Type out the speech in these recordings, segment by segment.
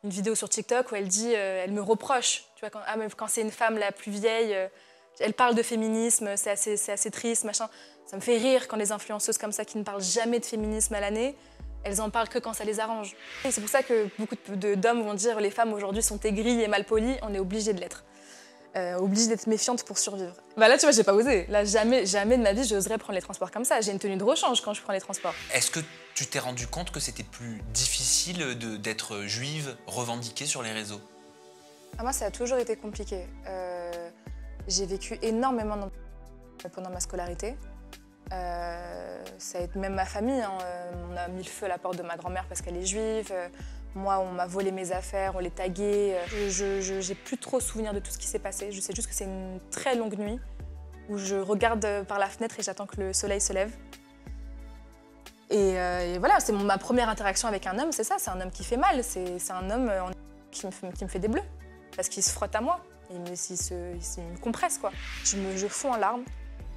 une vidéo sur TikTok où elle dit, elle me reproche, tu vois, même quand c'est une femme la plus vieille, elle parle de féminisme, c'est assez triste, machin. Ça me fait rire quand les influenceuses comme ça qui ne parlent jamais de féminisme à l'année, elles en parlent que quand ça les arrange. Et c'est pour ça que beaucoup d'hommes vont dire les femmes aujourd'hui sont aigries et mal polies, on est obligé de l'être. Obligée d'être méfiante pour survivre. Bah là, tu vois, j'ai pas osé. Là, jamais de ma vie, j'oserais prendre les transports comme ça. J'ai une tenue de rechange quand je prends les transports. Est-ce que tu t'es rendu compte que c'était plus difficile d'être juive revendiquée sur les réseaux? Ah, moi, ça a toujours été compliqué. J'ai vécu énormément pendant ma scolarité. Ça a été même ma famille. Hein. On a mis le feu à la porte de ma grand-mère parce qu'elle est juive. Moi, on m'a volé mes affaires, on les taguait. J'ai plus trop souvenir de tout ce qui s'est passé. Je sais juste que c'est une très longue nuit où je regarde par la fenêtre et j'attends que le soleil se lève. Et voilà, c'est ma première interaction avec un homme, c'est ça. C'est un homme qui fait mal. C'est un homme qui me fait des bleus parce qu'il se frotte à moi. Il me compresse, quoi. Je fonds en larmes.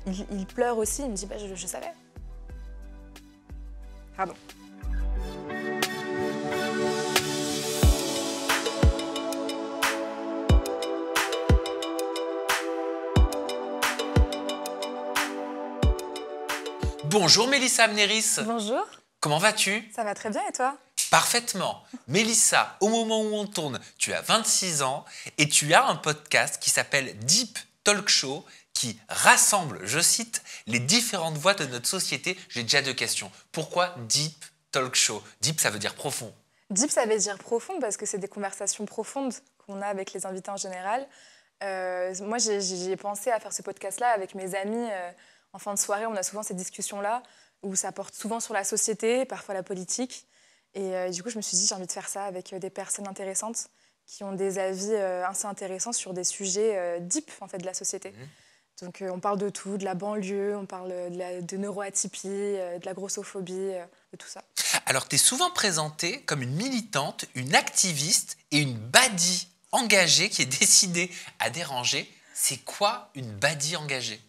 Il pleure aussi. Il me dit bah, je savais. Pardon. Bonjour Mélissa Amneris. Bonjour. Comment vas-tu? Ça va très bien et toi? Parfaitement. Mélissa, au moment où on tourne, tu as 26 ans et tu as un podcast qui s'appelle Deep Talk Show qui rassemble, je cite, les différentes voix de notre société. J'ai déjà deux questions. Pourquoi Deep Talk Show? Deep, ça veut dire profond. Deep, ça veut dire profond parce que c'est des conversations profondes qu'on a avec les invités en général. Moi, j'ai pensé à faire ce podcast-là avec mes amis. En fin de soirée, on a souvent ces discussions-là où ça porte souvent sur la société, parfois la politique. Et du coup, je me suis dit, j'ai envie de faire ça avec des personnes intéressantes qui ont des avis assez intéressants sur des sujets deep en fait, de la société. Donc, on parle de tout, de la banlieue, on parle de neuroatypie, de la grossophobie, de tout ça. Alors, tu es souvent présentée comme une militante, une activiste et une baddie engagée qui est décidée à déranger. C'est quoi une baddie engagée?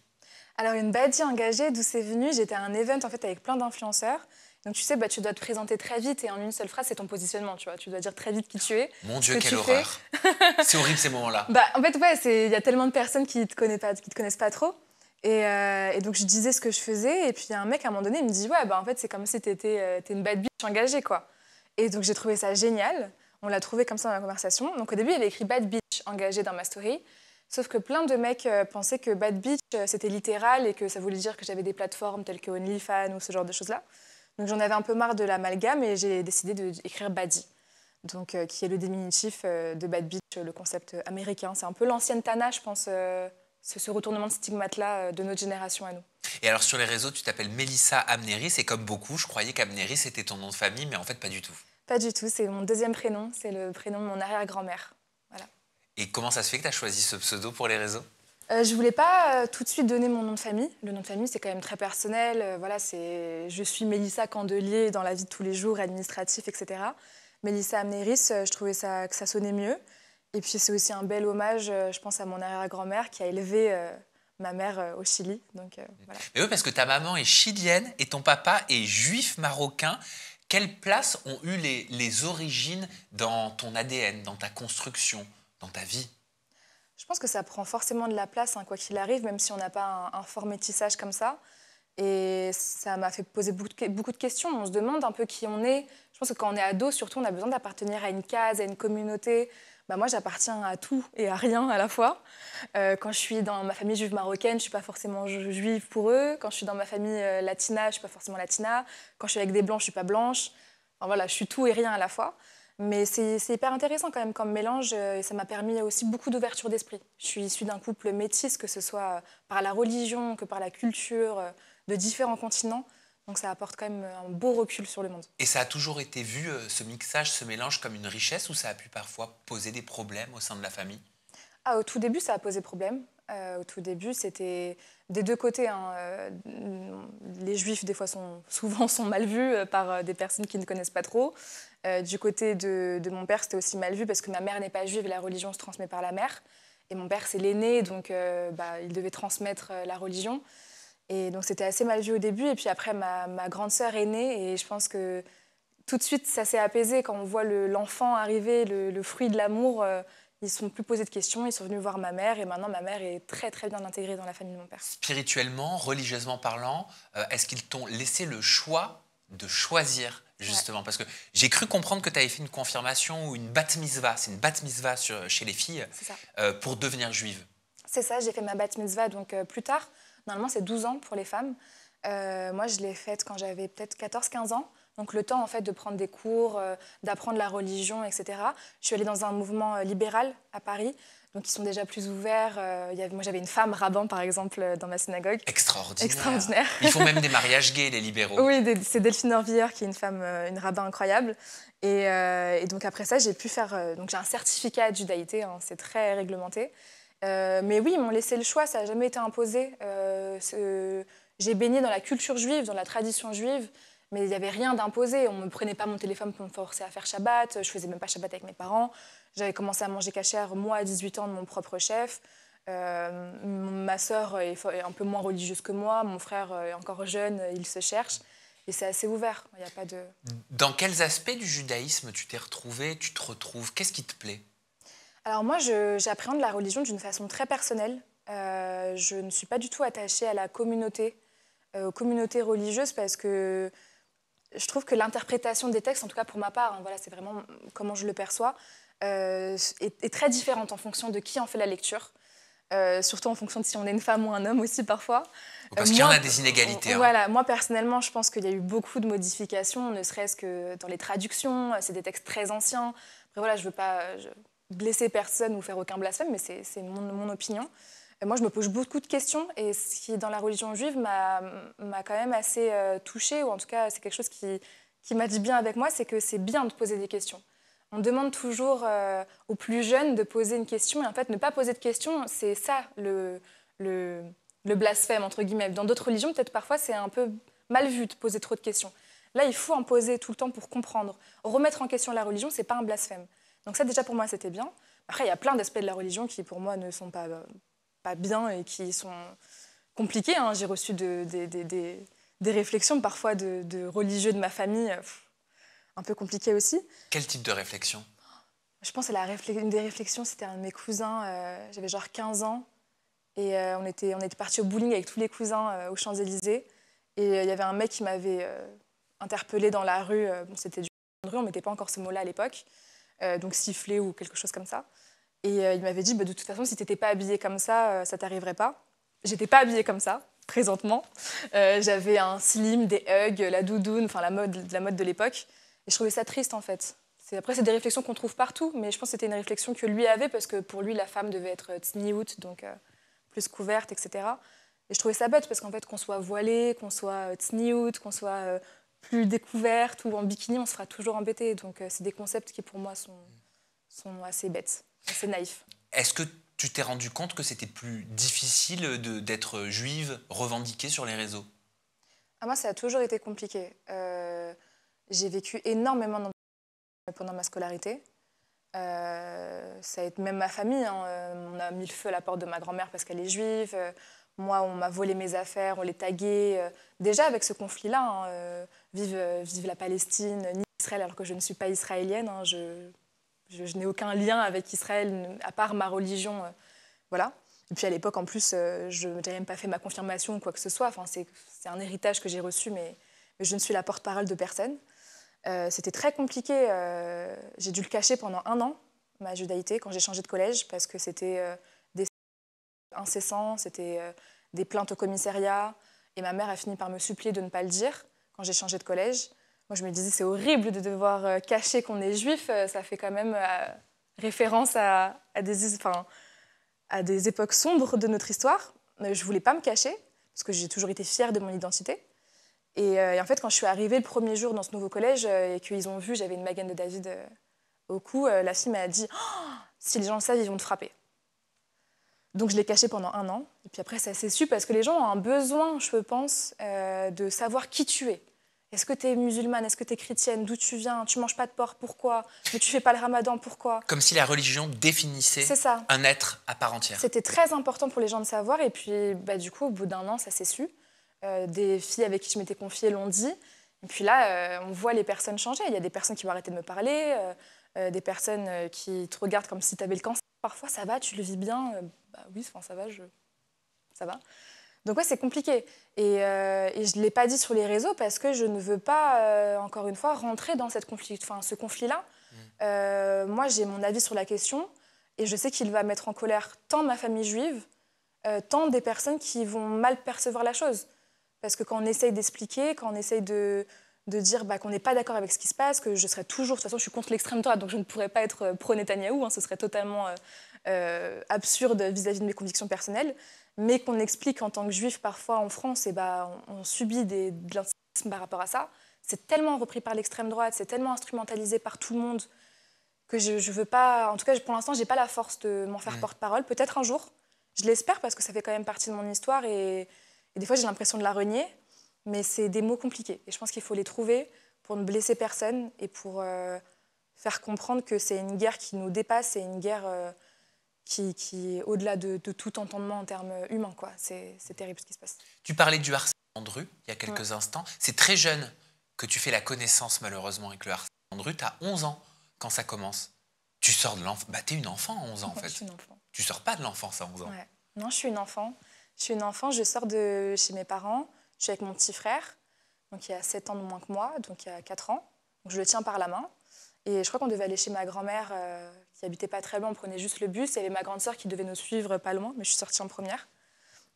Alors, une baddie engagée, d'où c'est venu? J'étais à un event en fait, avec plein d'influenceurs. Donc, tu sais, tu dois te présenter très vite et en une seule phrase, c'est ton positionnement, tu vois. Tu dois dire très vite qui tu es. Mon Dieu, quelle horreur. C'est horrible ces moments-là. En fait, ouais, il y a tellement de personnes qui te connaissent pas trop. Et donc, je disais ce que je faisais. Et puis, il y a un mec, à un moment donné, il me dit, ouais, en fait, c'est comme si t'étais une bad bitch engagée, quoi. Et donc, j'ai trouvé ça génial. On l'a trouvé comme ça dans la conversation. Donc, au début, il avait écrit bad bitch engagée dans ma story. Sauf que plein de mecs pensaient que bad bitch, c'était littéral et que ça voulait dire que j'avais des plateformes telles que OnlyFans ou ce genre de choses-là. Donc, j'en avais un peu marre de l'amalgame et j'ai décidé d'écrire baddie. Donc, qui est le diminutif de bad bitch, le concept américain. C'est un peu l'ancienne Tana, je pense, ce retournement de stigmate-là de notre génération à nous. Et alors sur les réseaux, tu t'appelles Mélissa Amneris et comme beaucoup, je croyais qu'Amneris était ton nom de famille, mais en fait pas du tout. Pas du tout, c'est mon deuxième prénom, c'est le prénom de mon arrière-grand-mère. Voilà. Et comment ça se fait que tu as choisi ce pseudo pour les réseaux? Je voulais pas tout de suite donner mon nom de famille. Le nom de famille, c'est quand même très personnel. Voilà, je suis Mélissa Candelier dans la vie de tous les jours, administratif, etc. Mélissa Amneris, je trouvais que ça sonnait mieux. Et puis c'est aussi un bel hommage, je pense, à mon arrière-grand-mère qui a élevé ma mère au Chili. Donc, voilà. Mais oui, parce que ta maman est chilienne et ton papa est juif marocain. Quelle place ont eu les origines dans ton ADN, dans ta construction, dans ta vie? Je pense que ça prend forcément de la place, hein, quoi qu'il arrive, même si on n'a pas un fort métissage comme ça. Et ça m'a fait poser beaucoup de questions. On se demande un peu qui on est. Je pense que quand on est ado, surtout, on a besoin d'appartenir à une case, à une communauté. Moi, j'appartiens à tout et à rien à la fois. Quand je suis dans ma famille juive marocaine, je ne suis pas forcément juive pour eux. Quand je suis dans ma famille latina, je ne suis pas forcément latina. Quand je suis avec des blancs, je ne suis pas blanche. Enfin, voilà, je suis tout et rien à la fois. Mais c'est hyper intéressant quand même comme mélange et ça m'a permis aussi beaucoup d'ouverture d'esprit. Je suis issue d'un couple métis, que ce soit par la religion que par la culture, de différents continents. Donc ça apporte quand même un beau recul sur le monde. Et ça a toujours été vu, ce mixage, ce mélange, comme une richesse ou ça a pu parfois poser des problèmes au sein de la famille? Au tout début, ça a posé problème. Au tout début, c'était des deux côtés. Hein. Les juifs, des fois, souvent sont mal vus par des personnes qui ne connaissent pas trop. Du côté de mon père, c'était aussi mal vu parce que ma mère n'est pas juive et la religion se transmet par la mère. Et mon père, c'est l'aîné, donc il devait transmettre la religion. Et donc, c'était assez mal vu au début. Et puis après, ma grande sœur est née et je pense que tout de suite, ça s'est apaisé. Quand on voit l'enfant arriver, le fruit de l'amour, ils ne se sont plus posés de questions. Ils sont venus voir ma mère et maintenant, ma mère est très, très bien intégrée dans la famille de mon père. Spirituellement, religieusement parlant, est-ce qu'ils t'ont laissé le choix de choisir, justement? Ouais. Parce que j'ai cru comprendre que tu avais fait une confirmation ou une bat mitzvah. C'est une bat mitzvah chez les filles pour devenir juive. C'est ça, j'ai fait ma bat mitzvah donc, plus tard. Normalement, c'est 12 ans pour les femmes. Moi, je l'ai faite quand j'avais peut-être 14-15 ans. Donc le temps en fait de prendre des cours, d'apprendre la religion, etc. Je suis allée dans un mouvement libéral à Paris, donc ils sont déjà plus ouverts. Moi j'avais une femme rabbin par exemple dans ma synagogue. Extraordinaire. Ils font même des mariages gays les libéraux. Oui, c'est Delphine Orvilleur qui est une femme, une rabbin incroyable. Et donc après ça j'ai pu faire, donc j'ai un certificat de judaïté, hein, c'est très réglementé. Mais oui, ils m'ont laissé le choix, ça n'a jamais été imposé. J'ai baigné dans la culture juive, dans la tradition juive. Mais il n'y avait rien d'imposé. On ne me prenait pas mon téléphone pour me forcer à faire Shabbat. Je ne faisais même pas Shabbat avec mes parents. J'avais commencé à manger cachère, moi, à 18 ans, de mon propre chef. Ma sœur est un peu moins religieuse que moi. Mon frère est encore jeune, il se cherche. Et c'est assez ouvert. Il n'y a pas de... Dans quels aspects du judaïsme tu t'es retrouvée, tu te retrouves? Qu'est-ce qui te plaît? Alors moi, j'appréhende la religion d'une façon très personnelle. Je ne suis pas du tout attachée à la communauté, aux communautés religieuses, parce que... Je trouve que l'interprétation des textes, en tout cas pour ma part, hein, voilà, c'est vraiment comment je le perçois, est très différente en fonction de qui en fait la lecture, surtout en fonction de si on est une femme ou un homme aussi parfois. Parce qu'il y en a des inégalités. Voilà, moi personnellement, je pense qu'il y a eu beaucoup de modifications, ne serait-ce que dans les traductions, c'est des textes très anciens. Après voilà, je ne veux pas blesser personne ou faire aucun blasphème, mais c'est mon opinion. Moi, je me pose beaucoup de questions et ce qui, dans la religion juive, m'a quand même assez touchée, ou en tout cas, c'est quelque chose qui m'a dit bien avec moi, c'est que c'est bien de poser des questions. On demande toujours aux plus jeunes de poser une question, et en fait, ne pas poser de questions, c'est ça le blasphème, entre guillemets. Dans d'autres religions, peut-être parfois, c'est un peu mal vu de poser trop de questions. Là, il faut en poser tout le temps pour comprendre. Remettre en question la religion, c'est pas un blasphème. Donc ça, déjà, pour moi, c'était bien. Après, il y a plein d'aspects de la religion qui, pour moi, ne sont pas bien et qui sont compliqués. Hein. J'ai reçu des réflexions parfois de religieux de ma famille, un peu compliquées aussi. Quel type de réflexion? Je pense que une des réflexions, c'était un de mes cousins, j'avais genre 15 ans, et on était partis au bowling avec tous les cousins aux Champs-Élysées, et il y avait un mec qui m'avait interpellée dans la rue, bon, c'était du rue, on ne mettait pas encore ce mot-là à l'époque, donc siffler ou quelque chose comme ça. Et il m'avait dit, bah, de toute façon, si tu n'étais pas habillée comme ça, ça t'arriverait pas. J'étais pas habillée comme ça, présentement. J'avais un slim, des hugs, la doudoune, enfin la mode de l'époque. Et je trouvais ça triste, en fait. Après, c'est des réflexions qu'on trouve partout, mais je pense que c'était une réflexion que lui avait, parce que pour lui, la femme devait être tzniut, donc plus couverte, etc. Et je trouvais ça bête, parce qu'en fait, qu'on soit voilée, qu'on soit tzniut, qu'on soit plus découverte ou en bikini, on se fera toujours embêter. Donc c'est des concepts qui, pour moi, sont assez bêtes. C'est naïf. Est-ce que tu t'es rendu compte que c'était plus difficile d'être juive revendiquée sur les réseaux? Moi, ça a toujours été compliqué. J'ai vécu énormément pendant ma scolarité. Ça a été même ma famille. Hein. On a mis le feu à la porte de ma grand-mère parce qu'elle est juive. Moi, on m'a volé mes affaires, on les taguait. Déjà, avec ce conflit-là, hein, vive la Palestine, ni Israël, alors que je ne suis pas israélienne. Hein, je n'ai aucun lien avec Israël, à part ma religion. Voilà. Et puis à l'époque, en plus, je n'avais même pas fait ma confirmation ou quoi que ce soit. Enfin, c'est un héritage que j'ai reçu, mais je ne suis la porte-parole de personne. C'était très compliqué. J'ai dû le cacher pendant 1 an, ma judaïté, quand j'ai changé de collège, parce que c'était des incessants, c'était des plaintes au commissariat. Et ma mère a fini par me supplier de ne pas le dire quand j'ai changé de collège. Moi, je me disais, c'est horrible de devoir cacher qu'on est juif. Ça fait quand même référence à des époques sombres de notre histoire. Je ne voulais pas me cacher, parce que j'ai toujours été fière de mon identité. Et en fait, quand je suis arrivée le premier jour dans ce nouveau collège et qu'ils ont vu, j'avais une Magen de David au cou, la fille m'a dit oh, « Si les gens le savent, ils vont te frapper ». Donc je l'ai caché pendant 1 an. Et puis après, ça s'est su, parce que les gens ont un besoin, je pense, de savoir qui tu es. Est-ce que tu es musulmane? Est-ce que tu es chrétienne? D'où tu viens? Tu manges pas de porc? Pourquoi? Mais tu fais pas le ramadan? Pourquoi? Comme si la religion définissait un être à part entière. C'était très important pour les gens de savoir. Et puis, du coup, au bout d'1 an, ça s'est su. Des filles avec qui je m'étais confiée l'ont dit. Et puis là, on voit les personnes changer. Il y a des personnes qui vont arrêter de me parler, des personnes qui te regardent comme si tu avais le cancer. Parfois, ça va, tu le vis bien. Bah oui, ça va, ça va. Donc ouais, c'est compliqué. Et je ne l'ai pas dit sur les réseaux parce que je ne veux pas, encore une fois, rentrer dans ce conflit-là. Moi, j'ai mon avis sur la question et je sais qu'il va mettre en colère tant ma famille juive, tant des personnes qui vont mal percevoir la chose. Parce que quand on essaye d'expliquer, quand on essaye de dire qu'on n'est pas d'accord avec ce qui se passe, que je serai toujours... De toute façon, je suis contre l'extrême droite, donc je ne pourrais pas être pro-Netanyahou, hein, ce serait totalement absurde vis-à-vis de mes convictions personnelles. Mais qu'on explique en tant que juif, parfois en France, on subit de l'antisémitisme par rapport à ça. C'est tellement repris par l'extrême droite, c'est tellement instrumentalisé par tout le monde que je veux pas... En tout cas, pour l'instant, je n'ai pas la force de m'en faire porte-parole. Peut-être un jour, je l'espère, parce que ça fait quand même partie de mon histoire et des fois, j'ai l'impression de la renier, mais c'est des mots compliqués. Et je pense qu'il faut les trouver pour ne blesser personne et pour faire comprendre que c'est une guerre qui nous dépasse, c'est une guerre qui est au-delà de tout entendement en termes humains, quoi. C'est terrible ce qui se passe. Tu parlais du harcèlement de rue il y a quelques instants. C'est très jeune que tu fais la connaissance, malheureusement, avec le harcèlement de rue. Tu as 11 ans quand ça commence. Tu sors de l'enfance. T'es une enfant à 11 ans, en fait. Je suis une enfant. Tu sors pas de l'enfance à 11 ans. Ouais. Non, je suis une enfant. Je sors de chez mes parents. Je suis avec mon petit frère, donc il a 7 ans de moins que moi, donc il a 4 ans. Donc je le tiens par la main. Et je crois qu'on devait aller chez ma grand-mère, qui habitait pas très loin, on prenait juste le bus. Il y avait ma grande sœur qui devait nous suivre pas loin, mais je suis sortie en première.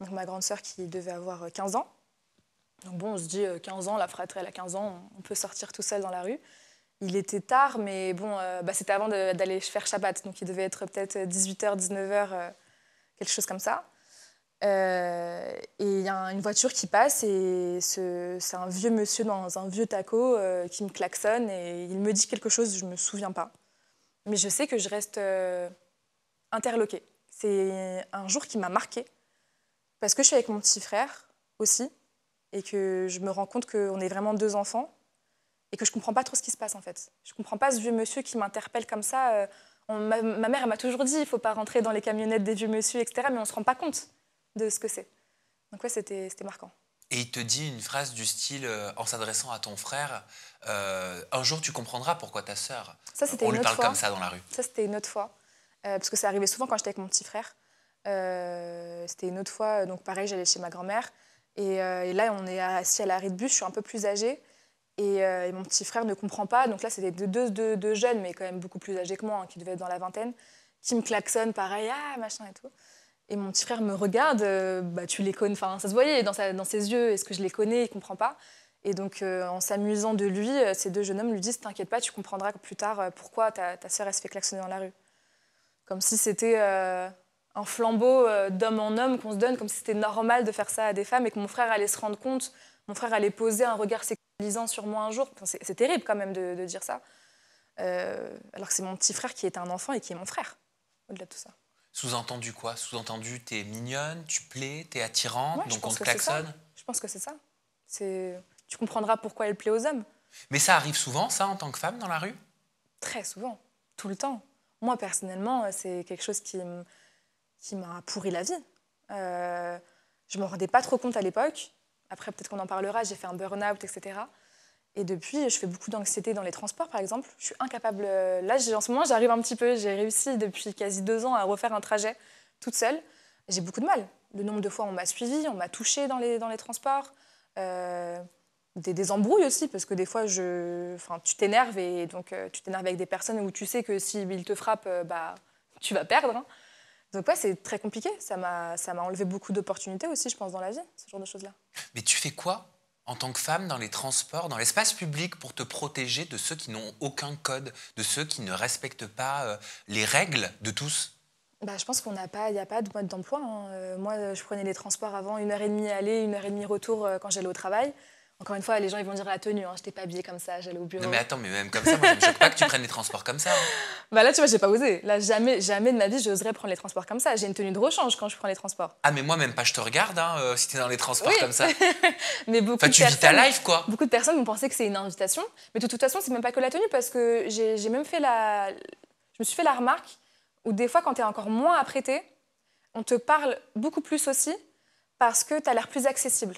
Donc ma grande sœur qui devait avoir 15 ans. Donc bon, on se dit 15 ans, la fratrie elle a 15 ans, on peut sortir tout seul dans la rue. Il était tard, mais bon, c'était avant d'aller faire Shabbat, donc il devait être peut-être 18h, 19h, quelque chose comme ça. Et il y a une voiture qui passe et c'est un vieux monsieur dans un vieux taco qui me klaxonne et il me dit quelque chose, je ne me souviens pas. Mais je sais que je reste interloquée. C'est un jour qui m'a marquée parce que je suis avec mon petit frère aussi et que je me rends compte qu'on est vraiment 2 enfants et que je ne comprends pas trop ce qui se passe en fait. Je ne comprends pas ce vieux monsieur qui m'interpelle comme ça. Ma mère elle m'a toujours dit il ne faut pas rentrer dans les camionnettes des vieux monsieur, etc. Mais on ne se rend pas compte de ce que c'est. Donc ouais, c'était marquant. Et il te dit une phrase du style, en s'adressant à ton frère, un jour tu comprendras pourquoi ta sœur, on lui parle comme ça dans la rue. Ça, c'était une autre fois. Parce que ça arrivait souvent quand j'étais avec mon petit frère. C'était une autre fois, donc pareil, j'allais chez ma grand-mère. Et là, on est assis à l'arrêt de bus, je suis un peu plus âgée. Et mon petit frère ne comprend pas. Donc là, c'était deux jeunes, mais quand même beaucoup plus âgés que moi, hein, qui devaient être dans la vingtaine, qui me klaxonnent, pareil, ah, machin et tout. Et mon petit frère me regarde, tu les connais, enfin, ça se voyait dans ses yeux, est-ce que je les connais, il ne comprend pas. Et donc, en s'amusant de lui, ces 2 jeunes hommes lui disent « T'inquiète pas, tu comprendras plus tard pourquoi ta sœur, elle se fait klaxonner dans la rue. » Comme si c'était un flambeau d'homme en homme qu'on se donne, comme si c'était normal de faire ça à des femmes et que mon frère allait se rendre compte, mon frère allait poser un regard sexualisant sur moi un jour. Enfin, c'est terrible quand même de dire ça. Alors que c'est mon petit frère qui est un enfant et qui est mon frère, au-delà de tout ça. Sous-entendu quoi? Sous-entendu, t'es mignonne, tu plais, t'es attirante, ouais, donc on te klaxonne? Je pense que c'est ça. Tu comprendras pourquoi elle plaît aux hommes. Mais ça arrive souvent, ça, en tant que femme, dans la rue? Très souvent, tout le temps. Moi, personnellement, c'est quelque chose qui m'a pourri la vie. Je ne m'en rendais pas trop compte à l'époque. Après, peut-être qu'on en parlera, j'ai fait un burn-out, etc. Et depuis, je fais beaucoup d'anxiété dans les transports, par exemple. Je suis incapable... Là, en ce moment, j'arrive un petit peu. J'ai réussi depuis quasi 2 ans à refaire un trajet toute seule. J'ai beaucoup de mal. Le nombre de fois où on m'a suivie, on m'a touchée dans les transports. Des embrouilles aussi, parce que des fois, tu t'énerves et donc tu t'énerves avec des personnes où tu sais que s'ils te frappent, tu vas perdre. Hein. Donc ouais, c'est très compliqué. Ça m'a enlevé beaucoup d'opportunités aussi, je pense, dans la vie, ce genre de choses-là. Mais tu fais quoi en tant que femme dans les transports, dans l'espace public, pour te protéger de ceux qui n'ont aucun code, de ceux qui ne respectent pas les règles de tous? Je pense qu'il n'y a pas de mode d'emploi. Hein. Moi, je prenais les transports avant 1h30 aller, 1h30 retour quand j'allais au travail. Encore une fois, les gens ils vont dire la tenue, hein. Je n'étais pas habillée comme ça, j'allais au bureau. Non mais attends, mais même comme ça, moi, ça me choque pas que tu prennes les transports comme ça. Hein. Là, tu vois, j'ai pas osé. Là, jamais de ma vie, j'oserais prendre les transports comme ça. J'ai une tenue de rechange quand je prends les transports. Ah, mais moi, même pas, je te regarde si t'es dans les transports comme ça. Mais tu vis ta life, quoi. Beaucoup de personnes vont penser que c'est une invitation. Mais de toute façon, c'est même pas que la tenue, parce que j'ai même fait je me suis fait la remarque où des fois, quand tu es encore moins apprêtée, on te parle beaucoup plus aussi parce que tu as l'air plus accessible.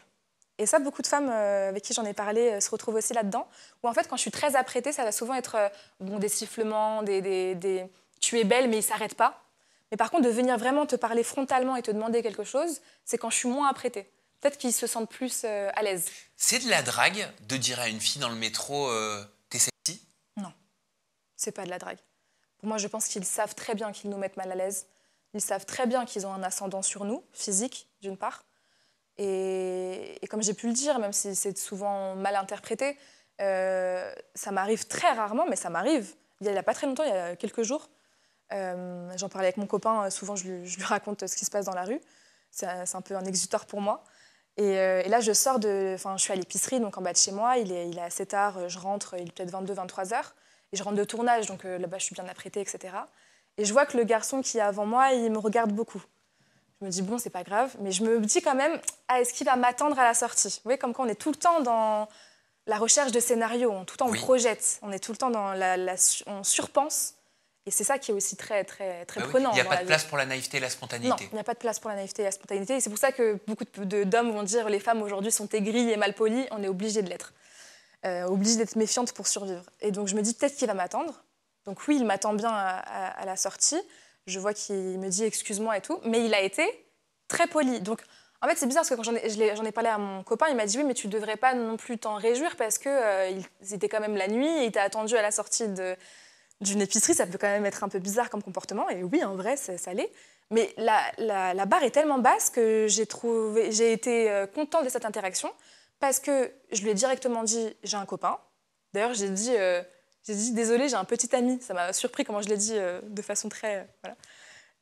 Et ça, beaucoup de femmes avec qui j'en ai parlé se retrouvent aussi là-dedans. Où en fait, quand je suis très apprêtée, ça va souvent être bon, des sifflements, tu es belle, mais ils ne s'arrêtent pas. Mais par contre, de venir vraiment te parler frontalement et te demander quelque chose, c'est quand je suis moins apprêtée. Peut-être qu'ils se sentent plus à l'aise. C'est de la drague de dire à une fille dans le métro t'es sexy? Non, c'est pas de la drague. Pour moi, je pense qu'ils savent très bien qu'ils nous mettent mal à l'aise. Ils savent très bien qu'ils ont un ascendant sur nous, physique, d'une part. Et comme j'ai pu le dire, même si c'est souvent mal interprété, ça m'arrive très rarement, mais ça m'arrive. Il n'y a pas très longtemps, il y a quelques jours, j'en parlais avec mon copain, souvent je lui raconte ce qui se passe dans la rue. C'est un peu un exutoire pour moi. Et là, je suis à l'épicerie, donc en bas de chez moi, il est assez tard, je rentre, il est peut-être 22, 23 heures, et je rentre de tournage, donc là-bas, je suis bien apprêtée, etc. Et je vois que le garçon qui est avant moi, il me regarde beaucoup. Je me dis, bon, c'est pas grave, mais je me dis quand même, est-ce qu'il va m'attendre à la sortie? Vous voyez, comme quand on est tout le temps dans la recherche de scénarios, tout le temps on projette, on est tout le temps dans on surpense. Et c'est ça qui est aussi très, très, très prenant. Il n'y a pas de place pour la naïveté et la spontanéité. Non, il n'y a pas de place pour la naïveté et la spontanéité. Et c'est pour ça que beaucoup d'hommes vont dire les femmes aujourd'hui sont aigries et mal polies. On est obligé de l'être. Obligé d'être méfiante pour survivre. Et donc je me dis peut-être qu'il va m'attendre. Donc oui, il m'attend bien à la sortie. Je vois qu'il me dit excuse-moi et tout. Mais il a été très poli. Donc en fait, c'est bizarre parce que quand j'en ai parlé à mon copain, il m'a dit oui, mais tu ne devrais pas non plus t'en réjouir parce que c'était quand même la nuit et il t'a attendu à la sortie d'une épicerie, ça peut quand même être un peu bizarre comme comportement. Et oui, en vrai, ça l'est. Mais la barre est tellement basse que j'ai été contente de cette interaction parce que je lui ai directement dit j'ai un copain. D'ailleurs, j'ai dit désolée, j'ai un petit ami. Ça m'a surpris comment je l'ai dit de façon très voilà.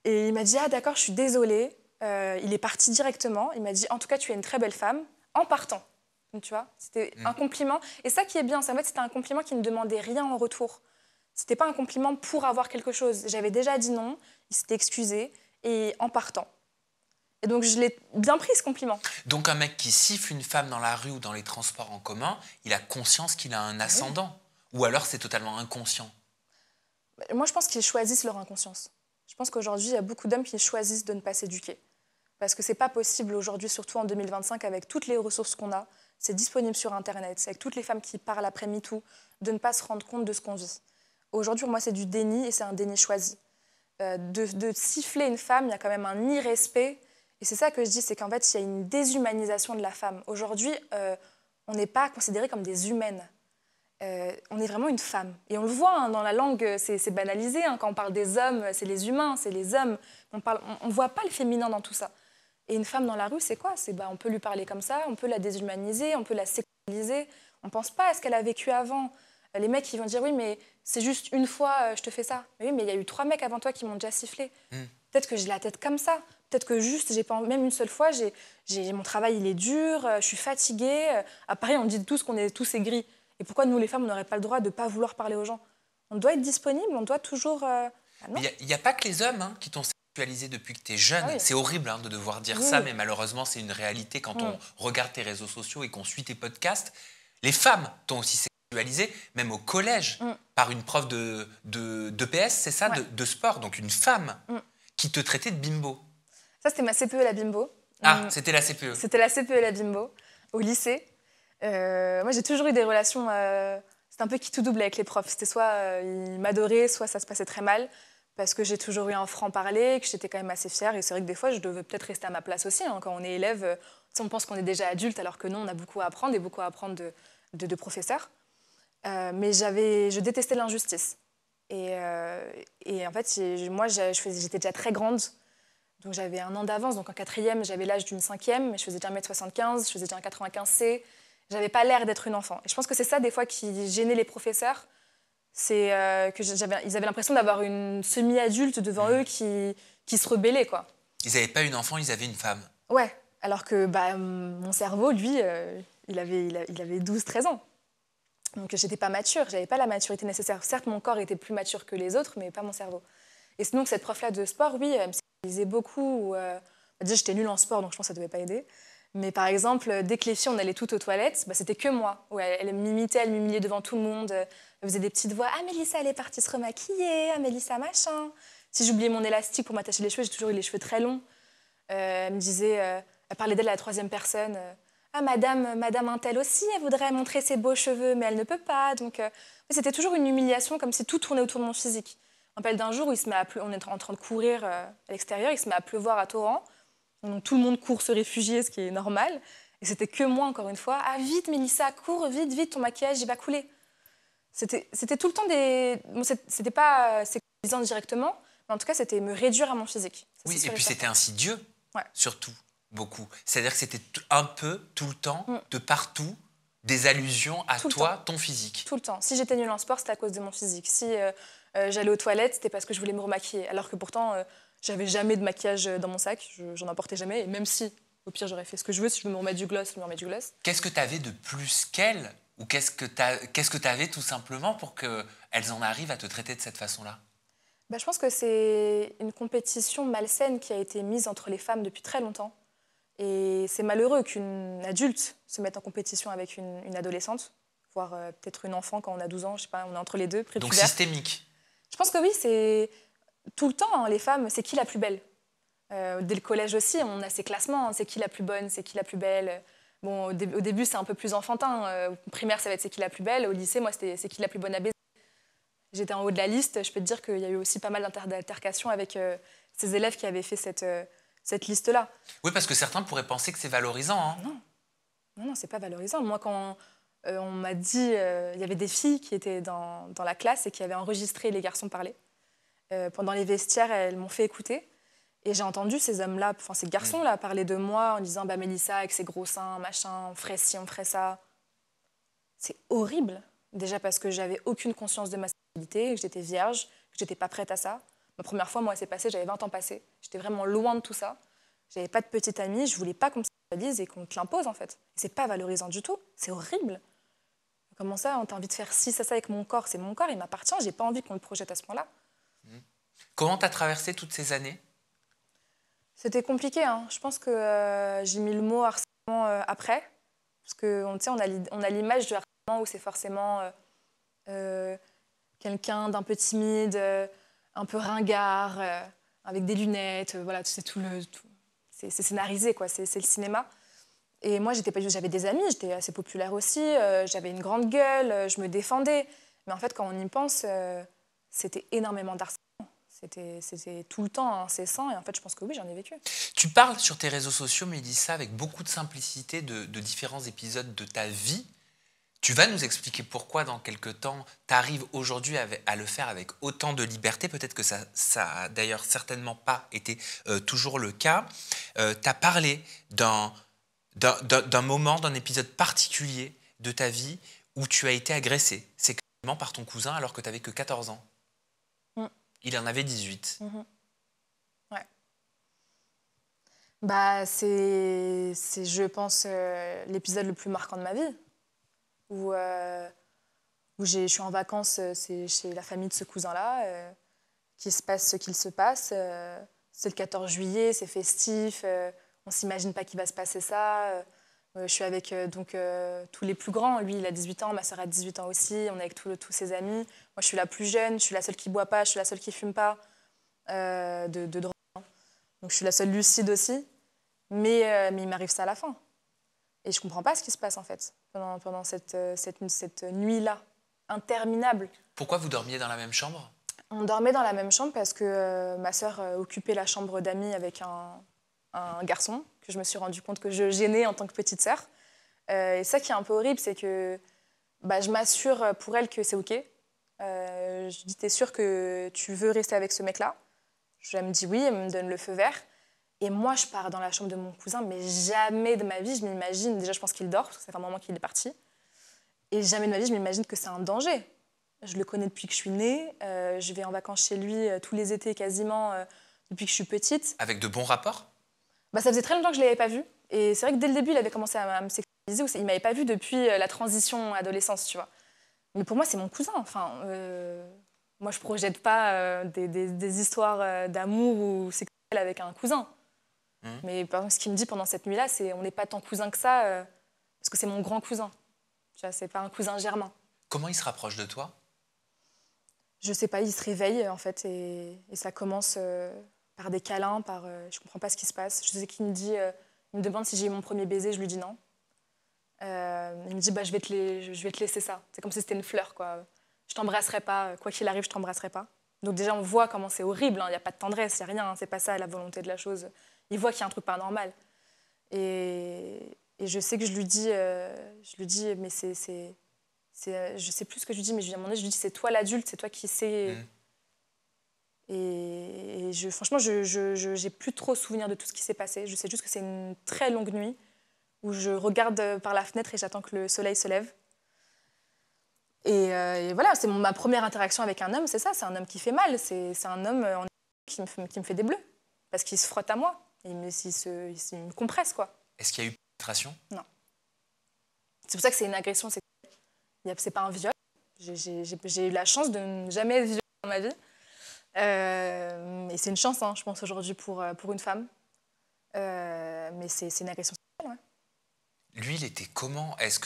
Et il m'a dit ah d'accord, je suis désolée. Il est parti directement. Il m'a dit en tout cas tu es une très belle femme en partant. Donc, tu vois, c'était un compliment. Et ça qui est bien, c'est en fait c'était un compliment qui ne demandait rien en retour. C'était pas un compliment pour avoir quelque chose. J'avais déjà dit non, il s'était excusé, et en partant. Et donc, je l'ai bien pris, ce compliment. Donc, un mec qui siffle une femme dans la rue ou dans les transports en commun, il a conscience qu'il a un ascendant. Oui. Ou alors, c'est totalement inconscient. Moi, je pense qu'ils choisissent leur inconscience. Je pense qu'aujourd'hui, il y a beaucoup d'hommes qui choisissent de ne pas s'éduquer. Parce que c'est pas possible aujourd'hui, surtout en 2025, avec toutes les ressources qu'on a, c'est disponible sur Internet, avec toutes les femmes qui parlent après MeToo, de ne pas se rendre compte de ce qu'on vit. Aujourd'hui, pour moi, c'est du déni et c'est un déni choisi. De siffler une femme, il y a quand même un irrespect. Et c'est ça que je dis, c'est qu'en fait, il y a une déshumanisation de la femme. Aujourd'hui, on n'est pas considérés comme des humaines. On est vraiment une femme. Et on le voit, hein, dans la langue, c'est banalisé. Hein, quand on parle des hommes, c'est les humains, c'est les hommes. On ne voit pas le féminin dans tout ça. Et une femme dans la rue, c'est quoi? On peut lui parler comme ça, on peut la déshumaniser, on peut la sexualiser. On ne pense pas à ce qu'elle a vécu avant. Les mecs, ils vont dire, oui, mais c'est juste une fois, je te fais ça. Mais oui, mais il y a eu 3 mecs avant toi qui m'ont déjà sifflé. Peut-être que j'ai la tête comme ça. Peut-être que juste, j'ai pas, même une seule fois, mon travail, il est dur, je suis fatiguée. À Paris, on dit tous qu'on est tous aigris. Et pourquoi nous, les femmes, on n'aurait pas le droit de ne pas vouloir parler aux gens? On doit être disponible, on doit toujours... Il n'y a pas que les hommes qui t'ont sexualisé depuis que tu es jeune. Ah oui. C'est horrible de devoir dire ça, mais malheureusement, c'est une réalité quand on regarde tes réseaux sociaux et qu'on suit tes podcasts. Les femmes t'ont aussi sexualisé, même au collège, par une prof d'EPS, c'est ça, de sport. Donc une femme qui te traitait de bimbo. Ça, c'était ma CPE, la bimbo. Ah, c'était la CPE. C'était la CPE, la bimbo, au lycée. Moi, j'ai toujours eu des relations... c'était un peu qui tout double avec les profs. C'était soit ils m'adoraient, soit ça se passait très mal, parce que j'ai toujours eu un franc-parler, que j'étais quand même assez fière. Et c'est vrai que des fois, je devais peut-être rester à ma place aussi. Hein. Quand on est élève, on pense qu'on est déjà adulte, alors que non, on a beaucoup à apprendre et beaucoup à apprendre de professeurs. Mais je détestais l'injustice. Et en fait, moi, j'étais déjà très grande. Donc j'avais 1 an d'avance. Donc en 4e, j'avais l'âge d'une 5e. Mais je faisais déjà 1m75, je faisais déjà un 95C. J'avais pas l'air d'être une enfant. Et je pense que c'est ça, des fois, qui gênait les professeurs. C'est qu'ils avaient l'impression d'avoir une semi-adulte devant eux qui se rebellait, quoi. Ils n'avaient pas une enfant, ils avaient une femme. Ouais, alors que mon cerveau, lui, il avait 12-13 ans. Donc j'étais pas mature, j'avais pas la maturité nécessaire. Certes, mon corps était plus mature que les autres, mais pas mon cerveau. Et sinon, cette prof-là de sport, oui, elle me sexualisait beaucoup. Déjà, j'étais nulle en sport, donc je pense que ça devait pas aider. Mais par exemple, dès que les filles, on allait toutes aux toilettes, c'était que moi. Ouais, elle m'imitait, elle m'humiliait devant tout le monde. Elle faisait des petites voix. « Ah, Mélissa, elle est partie se remaquiller. Ah, Mélissa, machin. » Si j'oubliais mon élastique pour m'attacher les cheveux, j'ai toujours eu les cheveux très longs. Elle me disait... elle parlait d'elle à la 3e personne. « ah, madame un tel aussi, elle voudrait montrer ses beaux cheveux, mais elle ne peut pas. Donc, c'était toujours une humiliation, comme si tout tournait autour de mon physique. Je me rappelle d'un jour où on est en train de courir à l'extérieur, il se met à pleuvoir à torrent. Donc, tout le monde court se réfugier, ce qui est normal. Et c'était que moi, encore une fois. Ah, vite, Mélissa, cours, vite, vite, ton maquillage, il va couler. C'était tout le temps des... Bon, c'était pas sexualisant directement, mais en tout cas, c'était me réduire à mon physique. Ça, Oui, c'est et sûr puis certain. c'était insidieux, Ouais. surtout, beaucoup. C'est-à-dire que c'était un peu, tout le temps, de partout, des allusions à Tout le toi, temps. ton physique. Tout le temps. Si j'étais nulle en sport, c'était à cause de mon physique. Si j'allais aux toilettes, c'était parce que je voulais me remaquiller. Alors que pourtant, j'avais jamais de maquillage dans mon sac, j'en apportais jamais. Et même si, au pire, j'aurais fait ce que je veux, si je veux me remettre du gloss, je me remets du gloss. Qu'est-ce que tu avais de plus qu'elles? Ou qu'est-ce que tu avais tout simplement pour qu'elles en arrivent à te traiter de cette façon-là? Bah, je pense que c'est une compétition malsaine qui a été mise entre les femmes depuis très longtemps. Et c'est malheureux qu'une adulte se mette en compétition avec une adolescente, voire peut-être une enfant quand on a 12 ans, je sais pas, on est entre les deux, Donc prépubère. systémique. Je pense que oui, c'est tout le temps, hein, les femmes, c'est qui la plus belle. Dès le collège aussi, on a ces classements, hein, c'est qui la plus bonne, c'est qui la plus belle. Bon, au début, c'est un peu plus enfantin. Au primaire, ça va être c'est qui la plus belle. Au lycée, moi, c'était c'est qui la plus bonne à baiser. J'étais en haut de la liste. Je peux te dire qu'il y a eu aussi pas mal d'altercations avec ces élèves qui avaient fait cette liste-là. Oui, parce que certains pourraient penser que c'est valorisant. Hein. Non, c'est pas valorisant. Moi, quand on m'a dit, il y avait des filles qui étaient dans la classe et qui avaient enregistré les garçons parler. Pendant les vestiaires, elles m'ont fait écouter. Et j'ai entendu ces hommes-là, enfin ces garçons-là, parler de moi en disant bah, Mélissa, avec ses gros seins, machin, on ferait ci, on ferait ça. C'est horrible. Déjà parce que j'avais aucune conscience de ma sexualité, que j'étais vierge, que j'étais pas prête à ça. Ma première fois, moi, c'est passé, j'avais 20 ans passés. J'étais vraiment loin de tout ça. J'avais pas de petite amie, je voulais pas qu'on me sexualise et qu'on te l'impose en fait. Et c'est pas valorisant du tout, c'est horrible. Comment ça, on t'a envie de faire ci, ça avec mon corps? C'est mon corps, il m'appartient, j'ai pas envie qu'on le projette à ce point-là. Comment t'as traversé toutes ces années? C'était compliqué, hein. Je pense que j'ai mis le mot harcèlement après. Parce qu'on on a l'image du harcèlement où c'est forcément quelqu'un d'un peu timide, un peu ringard, avec des lunettes. Voilà, c'est c'est scénarisé, quoi. C'est le cinéma. Et moi, j'avais des amis, j'étais assez populaire aussi. J'avais une grande gueule, je me défendais. Mais en fait, quand on y pense, c'était énormément d'harcèlement. C'était tout le temps incessant. Et en fait, je pense que oui, j'en ai vécu. Tu parles sur tes réseaux sociaux, Mélissa, avec beaucoup de simplicité de différents épisodes de ta vie. Tu vas nous expliquer pourquoi, dans quelques temps, tu arrives aujourd'hui à le faire avec autant de liberté. Peut-être que ça a d'ailleurs certainement pas été toujours le cas. Tu as parlé d'un moment, d'un épisode particulier de ta vie où tu as été agressée sexuellement par ton cousin alors que tu n'avais que 14 ans. Il en avait 18. Ouais. Bah, c'est je pense, l'épisode le plus marquant de ma vie. Où je suis en vacances, c'est chez la famille de ce cousin-là, qu'il se passe ce qu'il se passe. C'est le 14 juillet, c'est festif, on ne s'imagine pas qu'il va se passer ça. Je suis avec tous les plus grands. Lui, il a 18 ans, ma sœur a 18 ans aussi. On est avec tous ses amis. Moi, je suis la plus jeune, je suis la seule qui ne boit pas, je suis la seule qui ne fume pas de drogue. Donc, je suis la seule lucide aussi. Mais il m'arrive ça à la fin. Et je ne comprends pas ce qui se passe, en fait, pendant cette nuit-là, interminable. Pourquoi vous dormiez dans la même chambre? On dormait dans la même chambre parce que ma sœur occupait la chambre d'amis avec un garçon, que je me suis rendu compte que je gênais en tant que petite sœur. Et ça qui est un peu horrible, c'est que je m'assure pour elle que c'est OK. Je dis, t'es sûre que tu veux rester avec ce mec-là? Elle me dit oui, elle me donne le feu vert. Et moi, je pars dans la chambre de mon cousin, mais jamais de ma vie, je m'imagine, déjà je pense qu'il dort, parce que ça fait un moment qu'il est parti, et jamais de ma vie, je m'imagine que c'est un danger. Je le connais depuis que je suis née, je vais en vacances chez lui tous les étés quasiment, depuis que je suis petite. Avec de bons rapports? Ça faisait très longtemps que je ne l'avais pas vu, et c'est vrai que dès le début, il avait commencé à me sexualiser, il ne m'avait pas vu depuis la transition adolescence, tu vois. Mais pour moi, c'est mon cousin, enfin... moi, je ne projette pas des histoires d'amour ou sexuelles avec un cousin. Mais par exemple, ce qu'il me dit pendant cette nuit-là, c'est on n'est pas tant cousin que ça, parce que c'est mon grand cousin. Tu vois, c'est pas un cousin germain. Comment il se rapproche de toi? Je sais pas, il se réveille en fait, et ça commence par des câlins, je comprends pas ce qui se passe. Je sais qu'il me dit, il me demande si j'ai eu mon premier baiser, je lui dis non. Il me dit, bah, je vais te laisser ça. C'est comme si c'était une fleur, quoi. Je t'embrasserai pas, quoi qu'il arrive, je t'embrasserai pas. Donc déjà, on voit comment c'est horrible, il n'y a pas de tendresse, il n'y a rien, c'est pas ça la volonté de la chose. Il voit qu'il y a un truc pas normal. Et je sais que je lui dis, mais je sais plus ce que je lui dis, mais à un moment donné, je lui dis, c'est toi l'adulte, c'est toi qui sais. Franchement, je n'ai plus trop souvenir de tout ce qui s'est passé. Je sais juste que c'est une très longue nuit où je regarde par la fenêtre et j'attends que le soleil se lève. Et voilà, c'est ma première interaction avec un homme, c'est ça, c'est un homme qui fait mal, c'est un homme qui me fait des bleus, parce qu'il se frotte à moi, il me compresse, quoi. Est-ce qu'il y a eu pénétration? Non. C'est pour ça que c'est une agression, c'est pas un viol. J'ai eu la chance de ne jamais être violée dans ma vie. Et c'est une chance, hein, je pense, aujourd'hui pour une femme. Mais c'est une agression sexuelle, ouais. Lui, il était comment? Est-ce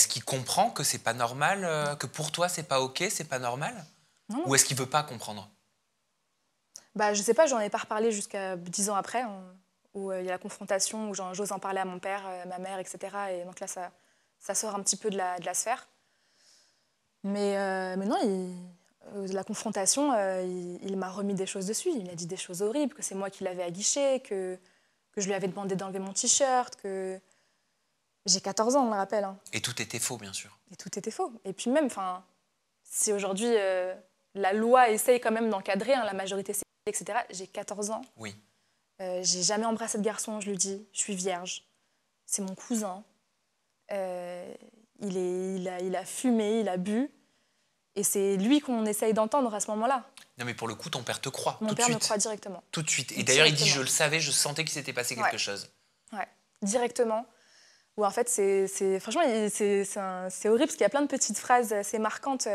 qu'il comprend que c'est pas normal, que pour toi, c'est pas OK, c'est pas normal? Non. Ou est-ce qu'il veut pas comprendre? Bah, je sais pas, j'en ai pas reparlé jusqu'à 10 ans après, hein, où il y a la confrontation, où j'ose en parler à mon père, à ma mère, etc. Et donc là, ça sort un petit peu de la sphère. Mais non, la confrontation, il m'a remis des choses dessus. Il m'a dit des choses horribles, que c'est moi qui l'avais aguiché, que je lui avais demandé d'enlever mon t-shirt, que... J'ai 14 ans, on le rappelle. Hein. Et tout était faux, bien sûr. Et tout était faux. Et puis même, si aujourd'hui la loi essaye quand même d'encadrer la majorité sexuelle, etc., j'ai 14 ans. Oui. J'ai jamais embrassé de garçon, je lui dis. Je suis vierge. C'est mon cousin. Il a fumé, il a bu. Et c'est lui qu'on essaye d'entendre à ce moment-là. Non, mais pour le coup, ton père te croit. Mon père me croit directement. Tout de suite. Et d'ailleurs, il dit, je le savais, je sentais qu'il s'était passé quelque chose. Ouais, directement. Où en fait, franchement, c'est horrible parce qu'il y a plein de petites phrases assez marquantes.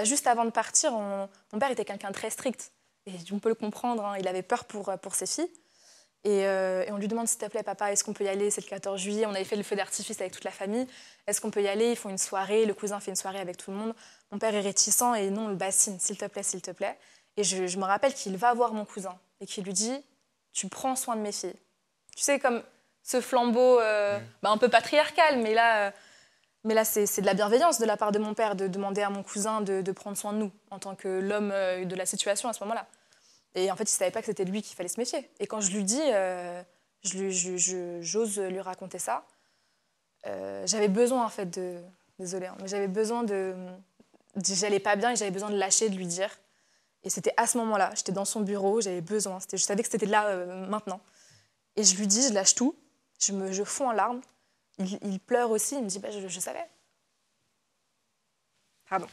Juste avant de partir, mon père était quelqu'un de très strict. Et on peut le comprendre, hein, il avait peur pour ses filles. Et on lui demande, s'il te plaît, papa, est-ce qu'on peut y aller? C'est le 14 juillet, on avait fait le feu d'artifice avec toute la famille. Est-ce qu'on peut y aller? Ils font une soirée, le cousin fait une soirée avec tout le monde. Mon père est réticent et non, on le bassine, s'il te plaît, s'il te plaît. Et je me rappelle qu'il va voir mon cousin et qu'il lui dit, tu prends soin de mes filles. Tu sais, comme... ce flambeau un peu patriarcal, mais là c'est de la bienveillance de la part de mon père de demander à mon cousin de prendre soin de nous en tant que l'homme de la situation à ce moment-là. Et en fait, il ne savait pas que c'était de lui qu'il fallait se méfier. Et quand je lui dis, j'ose lui raconter ça, j'avais besoin en fait de... Désolée, hein, mais j'avais besoin j'allais pas bien et j'avais besoin de lâcher, de lui dire. Et c'était à ce moment-là, j'étais dans son bureau, j'avais besoin, je savais que c'était là maintenant. Et je lui dis, je lâche tout. Je fonds en larmes. Il pleure aussi. Il me dit, je savais. Pardon.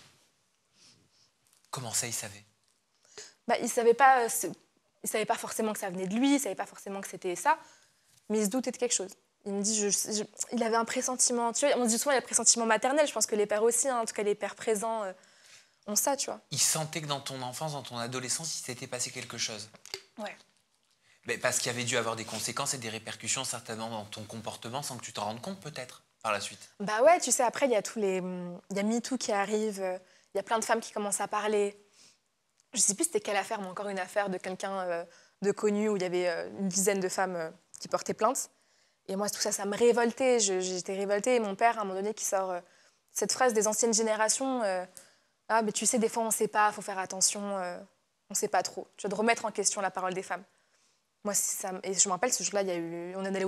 Comment ça, il savait? Il savait pas forcément que ça venait de lui. Il savait pas forcément que c'était ça. Mais il se doutait de quelque chose. Il me dit, il avait un pressentiment. Tu vois, on dit souvent il y a un pressentiment maternel. Je pense que les pères aussi, hein, en tout cas les pères présents, ont ça, tu vois. Il sentait que dans ton enfance, dans ton adolescence, il s'était passé quelque chose. Ouais. Mais parce qu'il y avait dû avoir des conséquences et des répercussions certainement dans ton comportement sans que tu t'en rendes compte peut-être par la suite. Bah ouais, tu sais, après il y a il y a MeToo qui arrive, il y a plein de femmes qui commencent à parler. Je sais plus c'était quelle affaire, mais encore une affaire de quelqu'un de connu où il y avait une dizaine de femmes qui portaient plainte. Et moi tout ça, ça me révoltait, j'étais révoltée. Et mon père, à un moment donné, qui sort cette phrase des anciennes générations, ah mais tu sais, des fois on sait pas, faut faire attention, on sait pas trop. Tu vois, de remettre en question la parole des femmes. Moi, et je me rappelle, ce jour-là,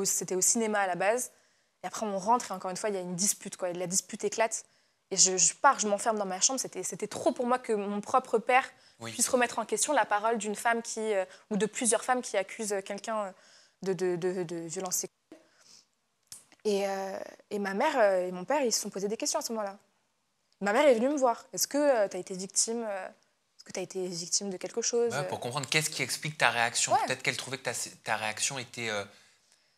c'était au cinéma à la base. Et après, on rentre et encore une fois, il y a une dispute. Quoi. La dispute éclate. Et je pars, je m'enferme dans ma chambre. C'était trop pour moi que mon propre père puisse remettre en question la parole d'une femme ou de plusieurs femmes qui accusent quelqu'un de violence sexuelle. Et ma mère et mon père, ils se sont posés des questions à ce moment-là. Ma mère est venue me voir. Est-ce que tu as été victime que tu as été victime de quelque chose. Pour comprendre qu'est-ce qui explique ta réaction. Peut-être qu'elle trouvait que ta réaction était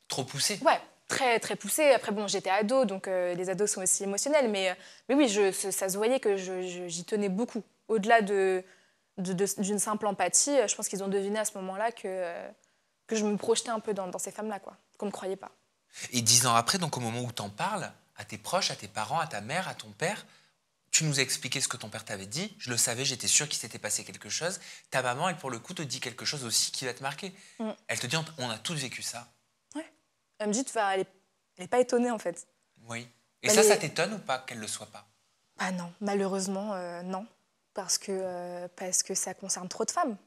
trop poussée. Ouais, très, très poussée. Après, bon, j'étais ado, donc les ados sont aussi émotionnels. Mais oui, ça se voyait que j'y tenais beaucoup. Au-delà d'une simple empathie, je pense qu'ils ont deviné à ce moment-là que je me projetais un peu dans ces femmes-là, quoi, qu'on ne croyait pas. Et 10 ans après, donc au moment où tu en parles, à tes proches, à tes parents, à ta mère, à ton père, tu nous as expliqué ce que ton père t'avait dit. Je le savais, j'étais sûre qu'il s'était passé quelque chose. Ta maman, elle, pour le coup, te dit quelque chose aussi qui va te marquer. Elle te dit, on a tous vécu ça. Ouais. Elle me dit, elle n'est pas étonnée, en fait. Oui. Et Bah, ça t'étonne ou pas qu'elle le soit pas? Bah non, malheureusement, non. Parce que ça concerne trop de femmes.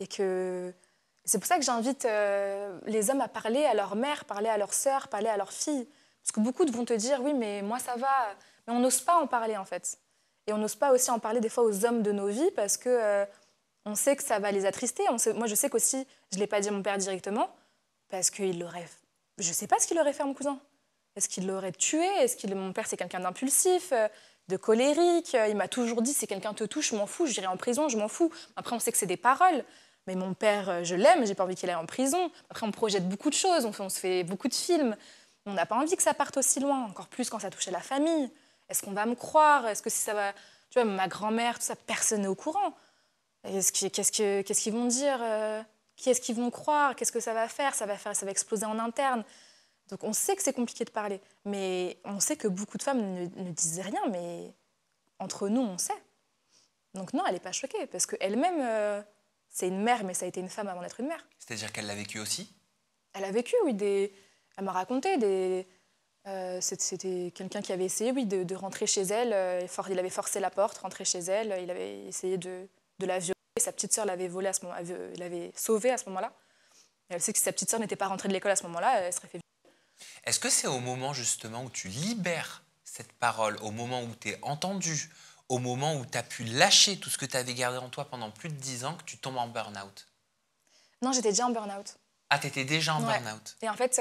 Et que c'est pour ça que j'invite les hommes à parler à leur mère, parler à leur sœur, parler à leur fille. Parce que beaucoup vont te dire, oui, mais moi ça va. Mais on n'ose pas en parler en fait. Et on n'ose pas aussi en parler des fois aux hommes de nos vies parce que on sait que ça va les attrister. Moi je sais qu'aussi, je ne l'ai pas dit à mon père directement, parce qu'il l'aurait... Je ne sais pas ce qu'il aurait fait à mon cousin. Est-ce qu'il l'aurait tué? Mon père c'est quelqu'un d'impulsif, de colérique. Il m'a toujours dit, si quelqu'un te touche, je m'en fous, j'irai en prison, je m'en fous. Après on sait que c'est des paroles. Mais mon père, je l'aime, j'ai pas envie qu'il aille en prison. Après, on projette beaucoup de choses, on se fait beaucoup de films. On n'a pas envie que ça parte aussi loin, encore plus quand ça touche à la famille. Est-ce qu'on va me croire? Est-ce que si ça va... Tu vois, ma grand-mère, tout ça, personne n'est au courant. Qu'est-ce qu'ils vont dire? Qui est-ce qu'ils vont croire? Qu'est-ce que ça va faire? Ça va exploser en interne. Donc on sait que c'est compliqué de parler. Mais on sait que beaucoup de femmes ne disent rien, mais entre nous, on sait. Donc non, elle n'est pas choquée, parce qu'elle-même... c'est une mère, mais ça a été une femme avant d'être une mère. C'est-à-dire qu'elle l'a vécu aussi? Elle a vécu, oui. Elle m'a raconté c'était quelqu'un qui avait essayé, oui, de rentrer chez elle. Il avait forcé la porte, rentré chez elle. Il avait essayé de la violer. Sa petite sœur l'avait volée à ce moment, l'avait sauvée à ce moment-là. Elle sait que si sa petite sœur n'était pas rentrée de l'école à ce moment-là, elle serait fait violer. Est-ce que c'est au moment justement où tu libères cette parole, au moment où tu es entendu, au moment où tu as pu lâcher tout ce que tu avais gardé en toi pendant plus de 10 ans que tu tombes en burn-out? Non, j'étais déjà en burn-out. Ah, tu étais déjà en Ouais. burn-out. Et en fait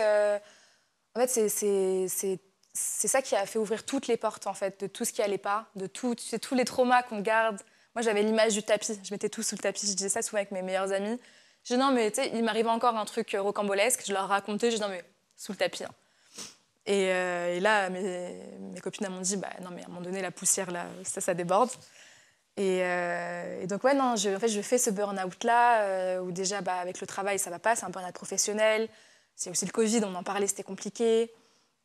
c'est ça qui a fait ouvrir toutes les portes, en fait, de tout ce qui allait pas, de tous les traumas qu'on garde. Moi, j'avais l'image du tapis. Je mettais tout sous le tapis. Je disais ça souvent avec mes meilleurs amis. Je dis non, mais tu sais, il m'arrivait encore un truc rocambolesque. Je leur racontais. Je dis non, mais sous le tapis. Hein. Et là, mes copines m'ont dit, bah, non, mais à un moment donné, la poussière, là, ça déborde. Et donc, ouais, non, en fait, je fais ce burn-out-là, où déjà, bah, avec le travail, ça va pas, c'est un burn-out professionnel. C'est aussi le Covid, on en parlait, c'était compliqué.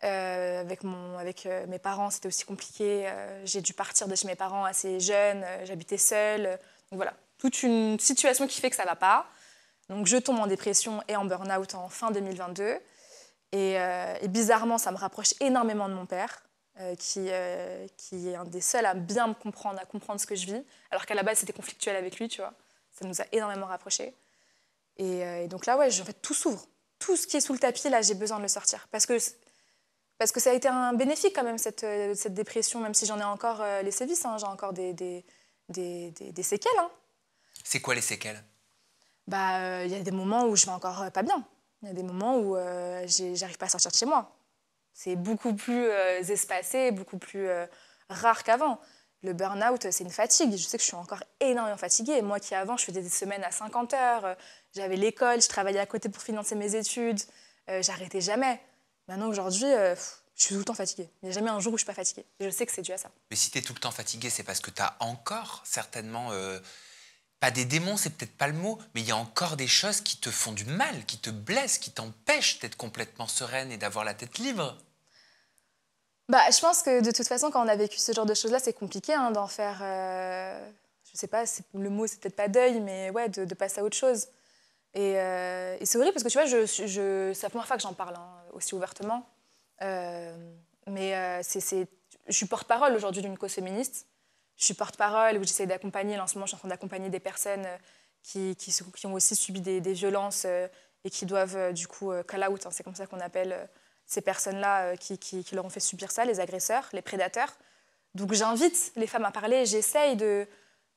Avec mes parents, c'était aussi compliqué. J'ai dû partir de chez mes parents assez jeune, j'habitais seule. Donc voilà, toute une situation qui fait que ça va pas. Donc je tombe en dépression et en burn-out en fin 2022. Et bizarrement, ça me rapproche énormément de mon père, qui est un des seuls à bien me comprendre, à comprendre ce que je vis, alors qu'à la base, c'était conflictuel avec lui, tu vois. Ça nous a énormément rapprochés. Et donc là, ouais, en fait, tout s'ouvre. Tout ce qui est sous le tapis, là, j'ai besoin de le sortir. Parce que ça a été un bénéfique, quand même, cette dépression, même si j'en ai encore les sévices, hein, j'ai encore des séquelles. Hein. C'est quoi les séquelles? Bah, y a des moments où je vais encore pas bien. Il y a des moments où j'arrive pas à sortir de chez moi. C'est beaucoup plus espacé, beaucoup plus rare qu'avant. Le burn-out, c'est une fatigue. Je sais que je suis encore énormément fatiguée. Moi qui, avant, je faisais des semaines à 50 heures, j'avais l'école, je travaillais à côté pour financer mes études, j'arrêtais jamais. Maintenant, aujourd'hui, je suis tout le temps fatiguée. Il n'y a jamais un jour où je ne suis pas fatiguée. Et je sais que c'est dû à ça. Mais si tu es tout le temps fatiguée, c'est parce que tu as encore certainement... pas des démons, c'est peut-être pas le mot, mais il y a encore des choses qui te font du mal, qui te blessent, qui t'empêchent d'être complètement sereine et d'avoir la tête libre. Bah, je pense que de toute façon, quand on a vécu ce genre de choses-là, c'est compliqué hein, d'en faire... je sais pas, le mot, c'est peut-être pas deuil, mais ouais, de passer à autre chose. Et c'est horrible parce que tu vois, c'est la première fois que j'en parle hein, aussi ouvertement. Mais je suis porte-parole aujourd'hui d'une cause féministe. Je suis porte-parole où j'essaie d'accompagner. Là, en ce moment, je suis en train d'accompagner des personnes qui ont aussi subi des violences et qui doivent du coup call out, hein, c'est comme ça qu'on appelle ces personnes-là qui leur ont fait subir ça, les agresseurs, les prédateurs. Donc j'invite les femmes à parler, j'essaye de...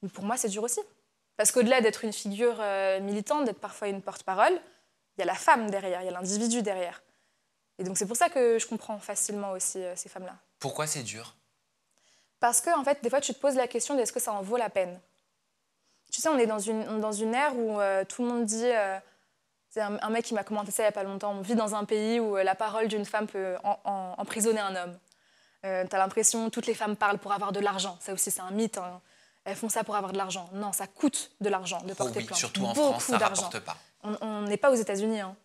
Mais pour moi, c'est dur aussi. Parce qu'au-delà d'être une figure militante, d'être parfois une porte-parole, il y a la femme derrière, il y a l'individu derrière. Et donc c'est pour ça que je comprends facilement aussi ces femmes-là. Pourquoi c'est dur? Parce que, en fait, des fois, tu te poses la question de est-ce que ça en vaut la peine. Tu sais, on est dans une ère où tout le monde dit... c'est un mec qui m'a commenté ça il n'y a pas longtemps. On vit dans un pays où la parole d'une femme peut emprisonner un homme. T'as l'impression que toutes les femmes parlent pour avoir de l'argent. Ça aussi, c'est un mythe. Hein. Elles font ça pour avoir de l'argent. Non, ça coûte de l'argent de porter plainte. Surtout en France, ça ne rapporte pas. On n'est pas aux États-Unis. Hein.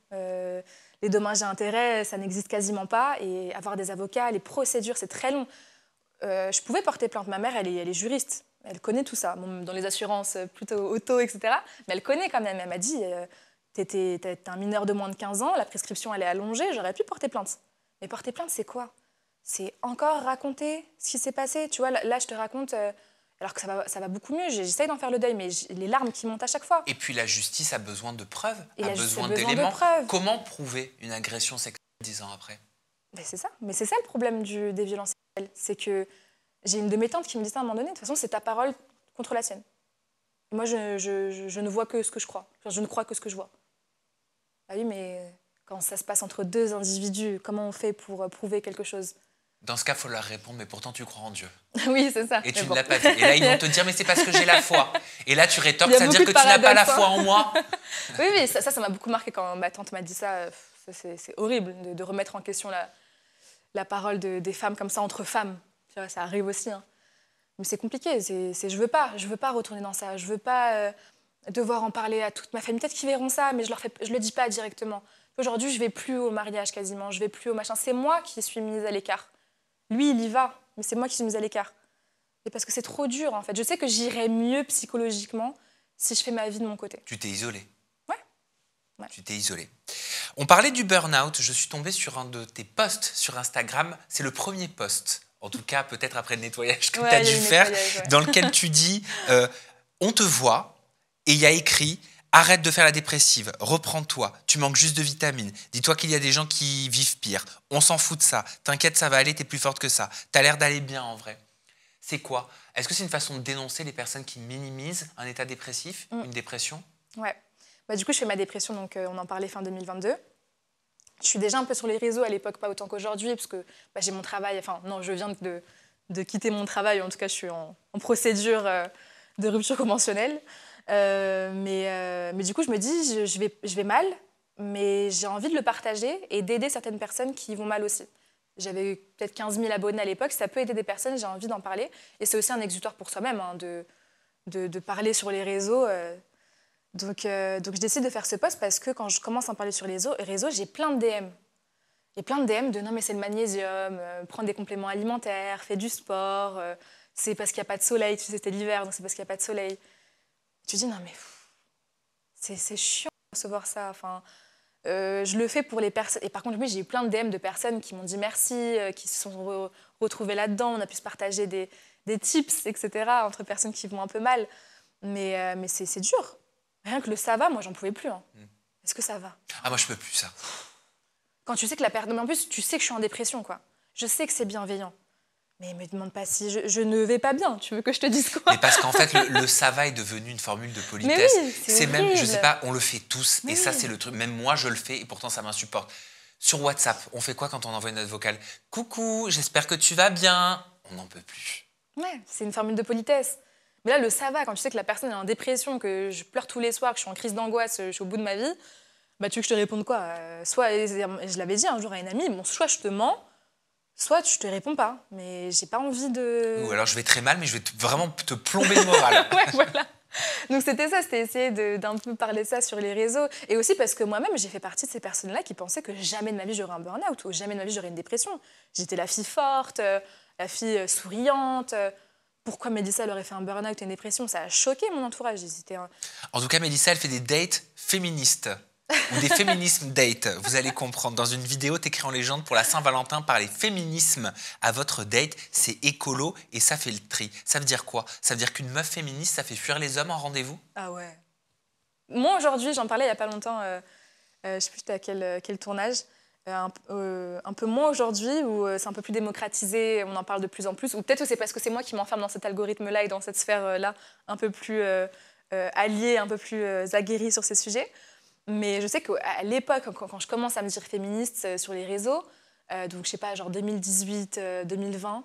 Les dommages et intérêts, ça n'existe quasiment pas. Et avoir des avocats, les procédures, c'est très long. Je pouvais porter plainte. Ma mère, elle est juriste. Elle connaît tout ça. Bon, dans les assurances, plutôt auto, etc. Mais elle connaît quand même. Elle m'a dit, t'es un mineur de moins de 15 ans, la prescription, elle est allongée, j'aurais pu porter plainte. Mais porter plainte, c'est quoi? c'est encore raconter ce qui s'est passé. Tu vois, là je te raconte, alors que ça va beaucoup mieux. J'essaye d'en faire le deuil, mais les larmes qui montent à chaque fois. Et puis la justice a besoin de preuves, Et a la justice a besoin besoin de d'éléments. preuves. Comment prouver une agression sexuelle 10 ans après? Ben, c'est ça. Mais c'est ça le problème des violences sexuelles. C'est que j'ai une de mes tantes qui me dit ça à un moment donné. De toute façon, c'est ta parole contre la sienne. Et moi, je ne vois que ce que je crois. Enfin, je ne crois que ce que je vois. Ah oui, mais quand ça se passe entre deux individus, comment on fait pour prouver quelque chose? Dans ce cas, il faut leur répondre, mais pourtant tu crois en Dieu. Oui, c'est ça. Et tu Mais ne bon. l'as pas fait. Et là, ils vont te dire, mais c'est parce que j'ai la foi. Et là, tu rétorques, Il y a ça veut dire que beaucoup de tu n'as pas la paradoxes, foi hein. en moi. Oui, oui, ça m'a beaucoup marqué quand ma tante m'a dit ça. C'est horrible de remettre en question la parole des femmes comme ça entre femmes. Tu vois, ça arrive aussi, hein. Mais c'est compliqué. Je veux pas retourner dans ça. Je veux pas devoir en parler à toute ma famille. Peut-être qu'ils verront ça, mais je le dis pas directement. Aujourd'hui, je vais plus au mariage quasiment. Je vais plus au machin. C'est moi qui suis mise à l'écart. Lui, il y va, mais c'est moi qui suis mise à l'écart. Et parce que c'est trop dur, en fait. Je sais que j'irai mieux psychologiquement si je fais ma vie de mon côté. Tu t'es isolée. Ouais. Tu t'es isolée. On parlait du burn-out. Je suis tombée sur un de tes posts sur Instagram. C'est le premier post, en tout cas peut-être après le nettoyage que tu as il y a dû eu le faire, nettoyage, ouais. dans lequel tu dis on te voit et il y a écrit arrête de faire la dépressive, reprends-toi, tu manques juste de vitamines, dis-toi qu'il y a des gens qui vivent pire, on s'en fout de ça, t'inquiète, ça va aller, t'es plus forte que ça, t'as l'air d'aller bien en vrai. C'est quoi? Est-ce que c'est une façon de dénoncer les personnes qui minimisent un état dépressif, une dépression? Ouais. Bah, du coup, je fais ma dépression, donc on en parlait fin 2022. Je suis déjà un peu sur les réseaux à l'époque, pas autant qu'aujourd'hui, parce que bah, j'ai mon travail. Enfin, non, je viens de quitter mon travail. En tout cas, je suis en procédure de rupture conventionnelle. Mais du coup, je me dis, je vais mal, mais j'ai envie de le partager et d'aider certaines personnes qui vont mal aussi. J'avais peut-être 15 000 abonnés à l'époque. Ça peut aider des personnes, j'ai envie d'en parler. Et c'est aussi un exutoire pour soi-même, hein, de parler sur les réseaux. Donc, je décide de faire ce post parce que quand je commence à en parler sur les réseaux, j'ai plein de DM. J'ai plein de DM de non mais c'est le magnésium, prends des compléments alimentaires, fais du sport, c'est parce qu'il n'y a pas de soleil, tu sais c'était l'hiver donc c'est parce qu'il n'y a pas de soleil. Tu dis non mais c'est chiant de recevoir ça. Enfin, je le fais pour les personnes. Et par contre, oui, j'ai eu plein de DM de personnes qui m'ont dit merci, qui se sont retrouvées là-dedans, on a pu se partager des tips, etc. entre personnes qui vont un peu mal. Mais c'est dur. Rien que le ça va, moi, j'en pouvais plus. Hein. Est-ce que ça va? Ah, moi, je peux plus ça. Quand tu sais que la personne... En plus, tu sais que je suis en dépression, quoi. Je sais que c'est bienveillant. Mais me demande pas si je ne vais pas bien. Tu veux que je te dise quoi? Mais parce qu'en fait, le ça va est devenu une formule de politesse. Mais oui, c'est même, je horrible. sais pas, on le fait tous. Mais et ça, oui. c'est le truc. Même moi, je le fais et pourtant, ça m'insupporte. Sur WhatsApp, on fait quoi quand on envoie une note vocale? Coucou, j'espère que tu vas bien. On n'en peut plus. Ouais, c'est une formule de politesse. Mais là, le ça va, quand tu sais que la personne est en dépression, que je pleure tous les soirs, que je suis en crise d'angoisse, je suis au bout de ma vie, bah tu veux que je te réponde quoi? Soit, et je l'avais dit un jour à une amie, bon, soit je te mens, soit je te réponds pas. Mais j'ai pas envie de... Ou alors, je vais très mal, mais je vais vraiment te plomber le moral. Ouais, voilà. Donc c'était ça, c'était essayer d'un peu parler de ça sur les réseaux. Et aussi parce que moi-même, j'ai fait partie de ces personnes-là qui pensaient que jamais de ma vie j'aurais un burn-out ou jamais de ma vie j'aurais une dépression. J'étais la fille forte, la fille souriante. Pourquoi Mélissa elle aurait fait un burn-out et une dépression? Ça a choqué mon entourage. En tout cas, Mélissa, elle fait des dates féministes. Ou des féminismes dates. Vous allez comprendre. Dans une vidéo, t'écris en légende pour la Saint-Valentin, parler féminisme à votre date, c'est écolo et ça fait le tri. Ça veut dire quoi? Ça veut dire qu'une meuf féministe, ça fait fuir les hommes en rendez-vous? Ah ouais. Moi aujourd'hui, j'en parlais il y a pas longtemps, je sais plus c'était à quel tournage, un peu moins aujourd'hui où c'est un peu plus démocratisé, on en parle de plus en plus, ou peut-être que c'est parce que c'est moi qui m'enferme dans cet algorithme-là et dans cette sphère-là, un peu plus alliée, un peu plus aguerrie sur ces sujets. Mais je sais qu'à l'époque, quand je commence à me dire féministe sur les réseaux, donc je sais pas, genre 2018, 2020,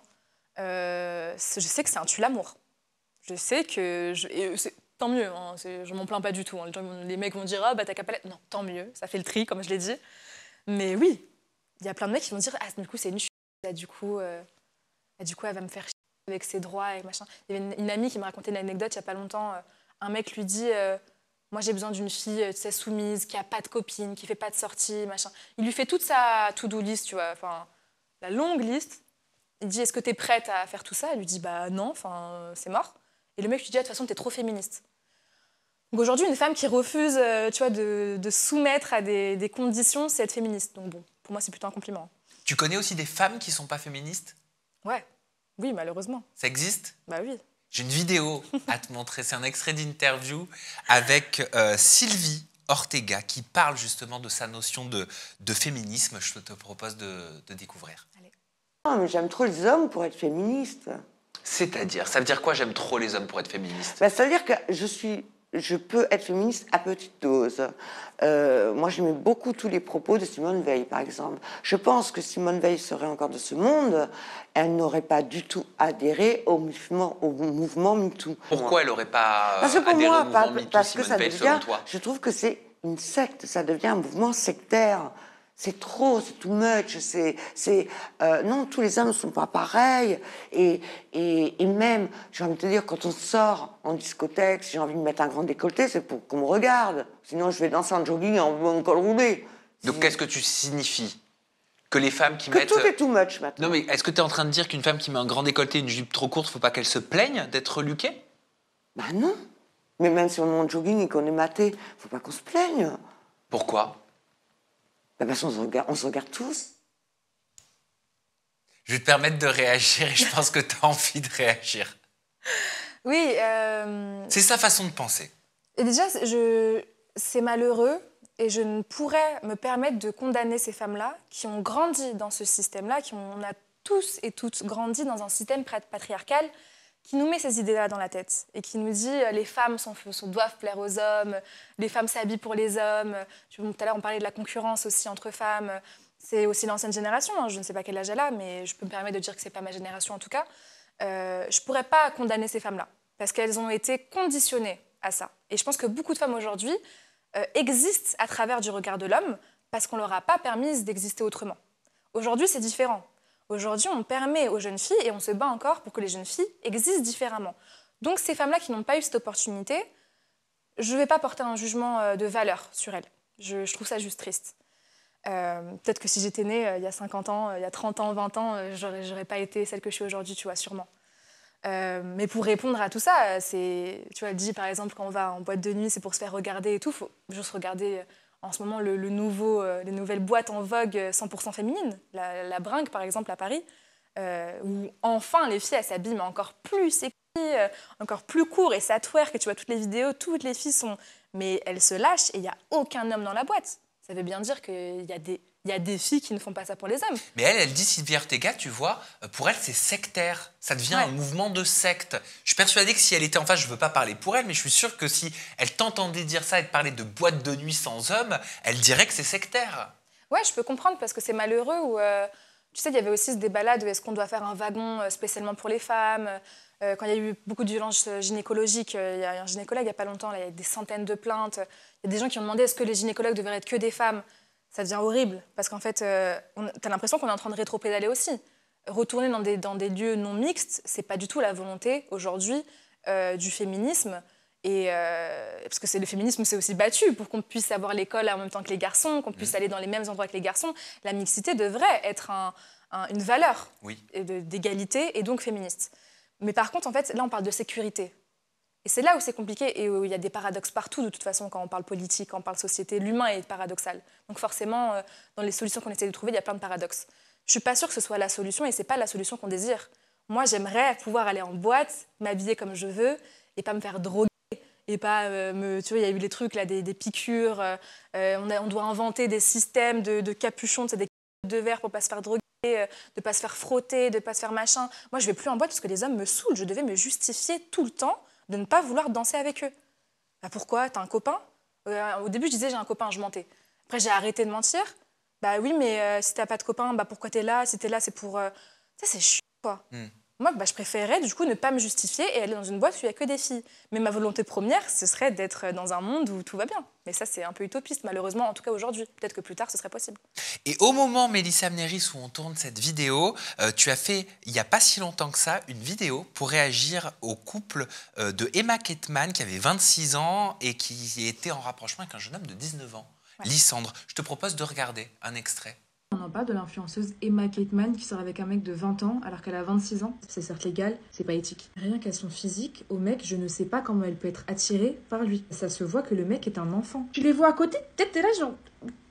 je sais que c'est un tue-l'amour. Je sais que... tant mieux, hein, je m'en plains pas du tout. Hein. Les mecs vont dire « Ah, bah t'as qu'à pas... » Non, tant mieux, ça fait le tri, comme je l'ai dit. Mais oui, il y a plein de mecs qui vont dire « Ah, du coup, c'est une du coup, elle va me faire chier avec ses droits et machin. » Il y avait une amie qui me racontait une anecdote il y a pas longtemps. Un mec lui dit moi, j'ai besoin d'une fille tu sais, soumise, qui a pas de copine, qui fait pas de sortie, machin. » Il lui fait toute sa to-do list, tu vois, enfin, la longue liste. Il dit « Est-ce que t'es prête à faire tout ça ?» Elle lui dit « Bah non, enfin, c'est mort. » Et le mec lui dit « De toute façon, t'es trop féministe. » Donc aujourd'hui, une femme qui refuse tu vois, de soumettre à des conditions, c'est être féministe. Donc bon, pour moi, c'est plutôt un compliment. Tu connais aussi des femmes qui sont pas féministes? Ouais, oui, malheureusement. Ça existe? Bah oui. J'ai une vidéo à te montrer. C'est un extrait d'interview avec Sylvie Ortega qui parle justement de sa notion de féminisme. Je te propose de découvrir. Allez. Non, mais j'aime trop les hommes pour être féministe. C'est-à-dire, ça veut dire quoi j'aime trop les hommes pour être féministe? Bah, c'est-à-dire que je peux être féministe à petite dose. Moi, j'aimais beaucoup tous les propos de Simone Veil, par exemple. Je pense que Simone Veil serait encore de ce monde, elle n'aurait pas du tout adhéré au mouvement MeToo. Pourquoi elle n'aurait pas Parce que pour adhéré moi, au mouvement MeToo, parce que Simone ça Veil, devient, selon toi? je trouve que c'est une secte, ça devient un mouvement sectaire. C'est trop, c'est too much. Non, tous les hommes ne sont pas pareils. Et même, j'ai envie de te dire, quand on sort en discothèque, si j'ai envie de mettre un grand décolleté, c'est pour qu'on me regarde. Sinon, je vais danser en jogging en col roulé. Donc, qu'est-ce que tu signifies? Que les femmes qui Que mettent... tout est too much maintenant. Non, mais est-ce que tu es en train de dire qu'une femme qui met un grand décolleté et une jupe trop courte, faut pas qu'elle se plaigne d'être luquée? Bah non. Mais même si on est en jogging et qu'on est maté, faut pas qu'on se plaigne. Pourquoi? Bah parce qu'on se regarde tous. Je vais te permettre de réagir et je pense que tu as envie de réagir. Oui. C'est sa façon de penser. Et déjà, c'est malheureux et je ne pourrais me permettre de condamner ces femmes-là qui ont grandi dans ce système-là, on a tous et toutes grandi dans un système patriarcal qui nous met ces idées-là dans la tête et qui nous dit les femmes doivent plaire aux hommes, les femmes s'habillent pour les hommes. Tout à l'heure, on parlait de la concurrence aussi entre femmes. C'est aussi l'ancienne génération, hein. Je ne sais pas quel âge elle a, mais je peux me permettre de dire que ce n'est pas ma génération en tout cas. Je ne pourrais pas condamner ces femmes-là parce qu'elles ont été conditionnées à ça. Et je pense que beaucoup de femmes aujourd'hui existent à travers du regard de l'homme parce qu'on ne leur a pas permis d'exister autrement. Aujourd'hui, c'est différent. Aujourd'hui, on permet aux jeunes filles, et on se bat encore pour que les jeunes filles existent différemment. Donc ces femmes-là qui n'ont pas eu cette opportunité, je ne vais pas porter un jugement de valeur sur elles. Je trouve ça juste triste. Peut-être que si j'étais née il y a 50 ans, il y a 30 ans, 20 ans, j'aurais pas été celle que je suis aujourd'hui, tu vois, sûrement. Mais pour répondre à tout ça, tu vois, elle dit par exemple quand on va en boîte de nuit, c'est pour se faire regarder et tout. Faut juste regarder en ce moment les nouvelles boîtes en vogue 100% féminines. La Bringue par exemple à Paris, où enfin les filles elles s'habillent mais encore plus sexy, encore plus court et ça twerk et tu vois toutes les vidéos, toutes les filles sont... Mais elles se lâchent et il n'y a aucun homme dans la boîte. Ça veut bien dire qu'il y a des filles qui ne font pas ça pour les hommes. Mais elle dit, Sylvie Ortega, tu vois, pour elle, c'est sectaire. Ça devient un mouvement de secte. Je suis persuadée que si elle était en face, je ne veux pas parler pour elle, mais je suis sûre que si elle t'entendait dire ça et te parler de boîte de nuit sans hommes, elle dirait que c'est sectaire. Ouais, je peux comprendre parce que c'est malheureux. Tu sais, il y avait aussi ce débat-là de est-ce qu'on doit faire un wagon spécialement pour les femmes. Quand il y a eu beaucoup de violences gynécologiques, il y a un gynécologue il n'y a pas longtemps, là, il y a des centaines de plaintes. Il y a des gens qui ont demandé est-ce que les gynécologues devraient être que des femmes. Ça devient horrible parce qu'en fait, tu as l'impression qu'on est en train de rétro-pédaler aussi. Retourner dans des lieux non mixtes, c'est pas du tout la volonté aujourd'hui du féminisme. Parce que le féminisme s'est aussi battu pour qu'on puisse avoir l'école en même temps que les garçons, qu'on puisse aller dans les mêmes endroits que les garçons. La mixité devrait être une valeur d'égalité et donc féministe. Mais par contre, en fait, là, on parle de sécurité. Et c'est là où c'est compliqué et où il y a des paradoxes partout, de toute façon, quand on parle politique, quand on parle société. L'humain est paradoxal. Donc forcément, dans les solutions qu'on essaie de trouver, il y a plein de paradoxes. Je ne suis pas sûre que ce soit la solution et ce n'est pas la solution qu'on désire. Moi, j'aimerais pouvoir aller en boîte, m'habiller comme je veux et pas me faire droguer. Et pas tu vois, il y a eu les trucs, là, des piqûres. On doit inventer des systèmes de capuchons, des capuches de verre pour ne pas se faire droguer, de ne pas se faire frotter, de ne pas se faire machin. Moi, je ne vais plus en boîte parce que les hommes me saoulent. Je devais me justifier tout le temps de ne pas vouloir danser avec eux. Bah pourquoi? T'as un copain? Au début, je disais j'ai un copain, je mentais. Après, j'ai arrêté de mentir. Bah oui, mais si t'as pas de copain, bah pourquoi t'es là? Si t'es là, c'est pour... Ça, c'est chiant, quoi. Moi, je préférerais, du coup, ne pas me justifier et aller dans une boîte où il n'y a que des filles. Mais ma volonté première, ce serait d'être dans un monde où tout va bien. Mais ça, c'est un peu utopiste, malheureusement, en tout cas aujourd'hui. Peut-être que plus tard, ce serait possible. Et au moment, Mélissa Amneris, où on tourne cette vidéo, tu as fait, il n'y a pas si longtemps que ça, une vidéo pour réagir au couple de Emma Ketman, qui avait 26 ans et qui était en rapprochement avec un jeune homme de 19 ans, Lysandre. Je te propose de regarder un extrait. On en parle de l'influenceuse Emma Ketman qui sort avec un mec de 20 ans alors qu'elle a 26 ans. C'est certes légal, c'est pas éthique. Rien qu'à son physique, au mec, je ne sais pas comment elle peut être attirée par lui. Ça se voit que le mec est un enfant. Tu les vois à côté, peut-être t'es là genre...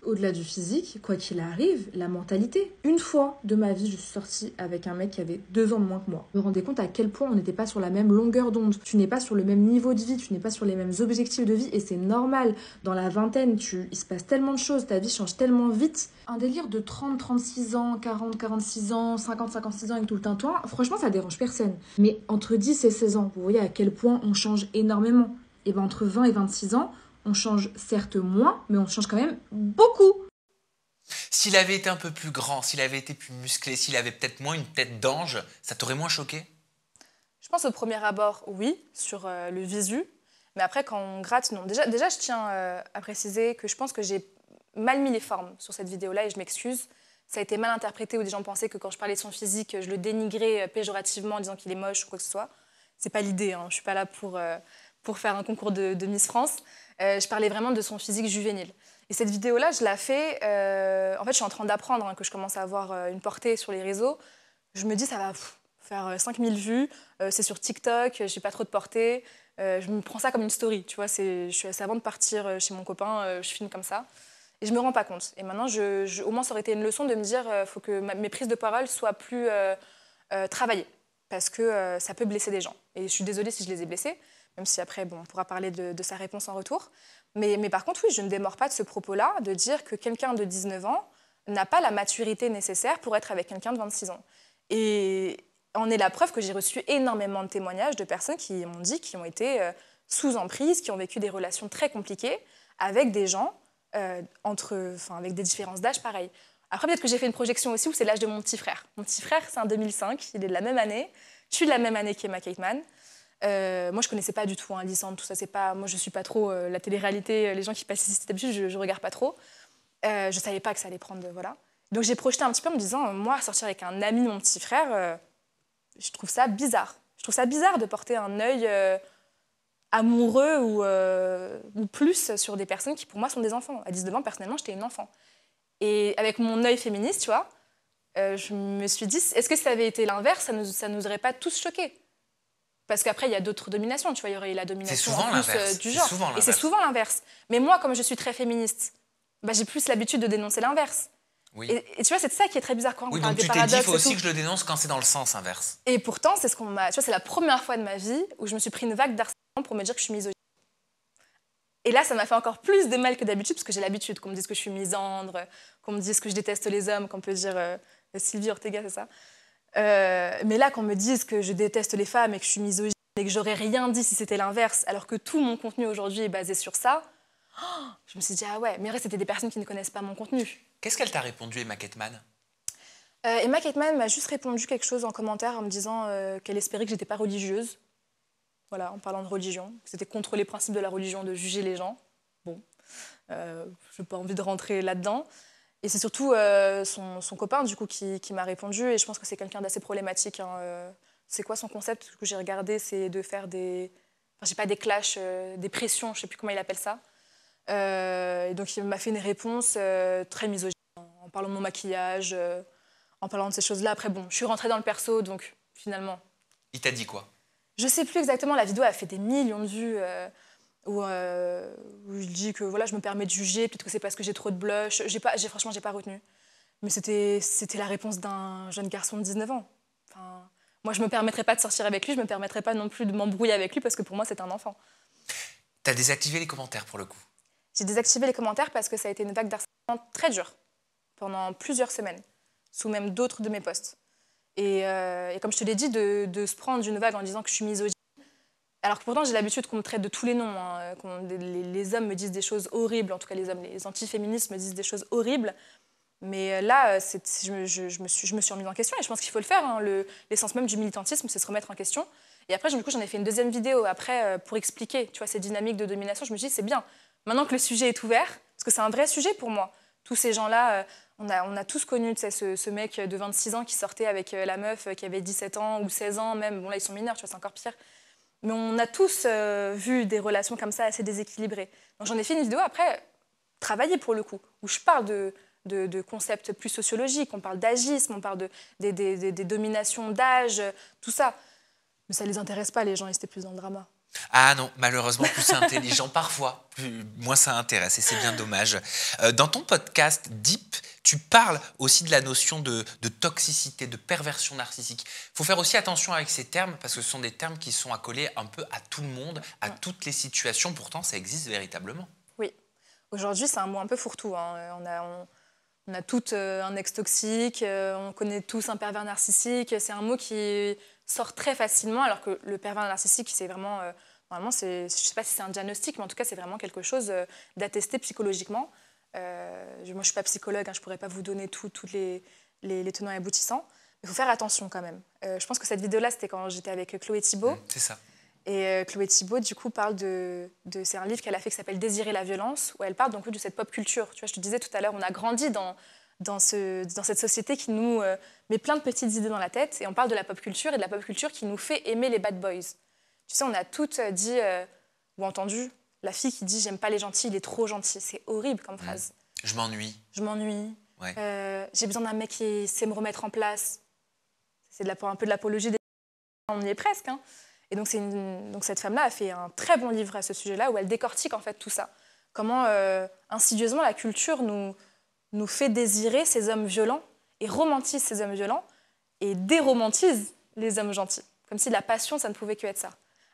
Au-delà du physique, quoi qu'il arrive, la mentalité. Une fois de ma vie, je suis sortie avec un mec qui avait 2 ans de moins que moi. Je me rendais compte à quel point on n'était pas sur la même longueur d'onde. Tu n'es pas sur le même niveau de vie, tu n'es pas sur les mêmes objectifs de vie et c'est normal. Dans la vingtaine, il se passe tellement de choses, ta vie change tellement vite. Un délire de 30, 36 ans, 40, 46 ans, 50, 56 ans avec tout le tintouin, franchement, ça dérange personne. Mais entre 10 et 16 ans, vous voyez à quel point on change énormément. Et ben entre 20 et 26 ans, on change certes moins, mais on change quand même beaucoup. S'il avait été un peu plus grand, s'il avait été plus musclé, s'il avait peut-être moins une tête d'ange, ça t'aurait moins choqué? Je pense au premier abord, oui, sur le visu. Mais après, quand on gratte, non. Déjà je tiens à préciser que je pense que j'ai mal mis les formes sur cette vidéo-là et je m'excuse. Ça a été mal interprété où des gens pensaient que quand je parlais de son physique, je le dénigrais péjorativement en disant qu'il est moche ou quoi que ce soit. C'est pas l'idée, hein. Je suis pas là pour faire un concours de Miss France. Je parlais vraiment de son physique juvénile. Et cette vidéo-là, je l'ai fait... en fait, je suis en train d'apprendre, hein, que je commence à avoir une portée sur les réseaux. Je me dis, ça va faire 5000 vues. C'est sur TikTok, j'ai pas trop de portée. Je me prends ça comme une story, tu vois. C'est avant de partir chez mon copain, je filme comme ça. Et je me rends pas compte. Et maintenant, au moins, ça aurait été une leçon de me dire, faut que mes prises de parole soient plus travaillées. Parce que ça peut blesser des gens. Et je suis désolée si je les ai blessés. Même si après, bon, on pourra parler de sa réponse en retour. Mais par contre, oui, je ne démords pas de ce propos-là, de dire que quelqu'un de 19 ans n'a pas la maturité nécessaire pour être avec quelqu'un de 26 ans. Et en est la preuve que j'ai reçu énormément de témoignages de personnes qui m'ont dit qu'ils ont été sous emprise, qui ont vécu des relations très compliquées avec des gens avec des différences d'âge pareilles. Après, peut-être que j'ai fait une projection aussi où c'est l'âge de mon petit frère. Mon petit frère, c'est un 2005, il est de la même année. Je suis de la même année qu'Emma Cakeman. Moi, je connaissais pas du tout Lisande, tout ça. C'est pas, moi, je suis pas trop la télé-réalité. Les gens qui passent ici, d'habitude, je regarde pas trop. Je savais pas que ça allait prendre, voilà. Donc j'ai projeté un petit peu en me disant, moi, sortir avec un ami de mon petit frère, je trouve ça bizarre. Je trouve ça bizarre de porter un œil amoureux ou plus sur des personnes qui, pour moi, sont des enfants. À 19 ans, personnellement, j'étais une enfant. Et avec mon œil féministe, tu vois, je me suis dit, est-ce que ça avait été l'inverse, ça nous aurait pas tous choqués? Parce qu'après, il y a d'autres dominations. Tu vois, il y aurait eu la domination en plus du genre. Et c'est souvent l'inverse. Mais moi, comme je suis très féministe, bah, j'ai plus l'habitude de dénoncer l'inverse. Oui. Et tu vois, c'est ça qui est très bizarre quand on parle des paradoxes. Oui, donc tu t'es dit, il faut aussi que je le dénonce quand c'est dans le sens inverse. Et pourtant, c'est ce qu'on m'a... Tu vois, c'est la première fois de ma vie où je me suis pris une vague d'harcèlement pour me dire que je suis misogyne. Et là, ça m'a fait encore plus de mal que d'habitude, parce que j'ai l'habitude qu'on me dise que je suis misandre, qu'on me dise que je déteste les hommes, qu'on peut dire Sylvie Ortega, c'est ça. Mais là, qu'on me dise que je déteste les femmes et que je suis misogyne et que j'aurais rien dit si c'était l'inverse, alors que tout mon contenu aujourd'hui est basé sur ça, je me suis dit, ah ouais, mais en vrai, c'était des personnes qui ne connaissent pas mon contenu. Qu'est-ce qu'elle t'a répondu, Emma Cakeman? Emma Cakeman m'a juste répondu quelque chose en commentaire en me disant qu'elle espérait que j'étais pas religieuse. Voilà, en parlant de religion. C'était contre les principes de la religion de juger les gens. Bon, je n'ai pas envie de rentrer là-dedans. Et c'est surtout son copain, du coup, qui m'a répondu. Et je pense que c'est quelqu'un d'assez problématique. Hein. C'est quoi son concept? Ce que j'ai regardé, c'est de faire des... Enfin, je sais pas, des clashs, des pressions, je ne sais plus comment il appelle ça. Et donc, il m'a fait une réponse très misogyne, en parlant de mon maquillage, en parlant de ces choses-là. Après, bon, je suis rentrée dans le perso, donc finalement... Il t'a dit quoi? Je sais plus exactement, la vidéo a fait des millions de vues où il dit que voilà, je me permets de juger, peut-être que c'est parce que j'ai trop de blush. Franchement, j'ai pas retenu. Mais c'était la réponse d'un jeune garçon de 19 ans. Enfin, moi, je me permettrais pas de sortir avec lui, je me permettrais pas non plus de m'embrouiller avec lui parce que pour moi, c'est un enfant. T'as désactivé les commentaires pour le coup? J'ai désactivé les commentaires parce que ça a été une vague d'harcèlement très dure pendant plusieurs semaines, sous même d'autres de mes posts. Et comme je te l'ai dit, de se prendre une vague en disant que je suis misogyne, alors que pourtant j'ai l'habitude qu'on me traite de tous les noms, hein, les hommes me disent des choses horribles, en tout cas les hommes, les antiféministes me disent des choses horribles, mais là, je me suis remise en question et je pense qu'il faut le faire. Hein, l'essence même du militantisme, c'est se remettre en question. Et après, du coup, j'en ai fait une deuxième vidéo après pour expliquer, tu vois, ces dynamiques de domination. Je me suis dit, c'est bien, maintenant que le sujet est ouvert, parce que c'est un vrai sujet pour moi. Tous ces gens-là, on a tous connu ce mec de 26 ans qui sortait avec la meuf qui avait 17 ans ou 16 ans même. Bon, là, ils sont mineurs, tu vois, c'est encore pire. Mais on a tous vu des relations comme ça assez déséquilibrées. Donc j'en ai fait une vidéo après, travailler pour le coup, où je parle de concepts plus sociologiques, on parle d'agisme, on parle des dominations d'âge, tout ça. Mais ça ne les intéresse pas, les gens, ils étaient plus dans le drama. Ah non, malheureusement, plus c'est intelligent, parfois, moins ça intéresse et c'est bien dommage. Dans ton podcast Deep, tu parles aussi de la notion de toxicité, de perversion narcissique. Il faut faire aussi attention avec ces termes parce que ce sont des termes qui sont accolés un peu à tout le monde, à toutes les situations. Pourtant, ça existe véritablement. Oui. Aujourd'hui, c'est un mot un peu fourre-tout, hein. On a tous un ex toxique, on connaît tous un pervers narcissique. C'est un mot qui sort très facilement, alors que le pervers narcissique, c'est vraiment... normalement, je ne sais pas si c'est un diagnostic, mais en tout cas, c'est vraiment quelque chose d'attesté psychologiquement. Moi, je ne suis pas psychologue, hein, je ne pourrais pas vous donner tous les tenants et aboutissants. Il faut faire attention quand même. Je pense que cette vidéo-là, c'était quand j'étais avec Chloé Thibault. C'est ça. Et Chloé Thibault, du coup, parle c'est un livre qu'elle a fait qui s'appelle Désirer la violence, où elle parle donc de cette pop culture. Tu vois, je te disais tout à l'heure, on a grandi dans cette société qui nous met plein de petites idées dans la tête, et on parle de la pop culture et de la pop culture qui nous fait aimer les bad boys. Tu sais, on a toutes dit ou entendu la fille qui dit j'aime pas les gentils, il est trop gentil. C'est horrible comme phrase. Je m'ennuie. Je m'ennuie. Ouais. J'ai besoin d'un mec qui sait me remettre en place. C'est un peu de l'apologie des... On y est presque, hein. Et donc, cette femme-là a fait un très bon livre à ce sujet-là où elle décortique en fait tout ça. Comment insidieusement la culture nous fait désirer ces hommes violents et romantise ces hommes violents et déromantise les hommes gentils. Comme si la passion, ça ne pouvait que être ça.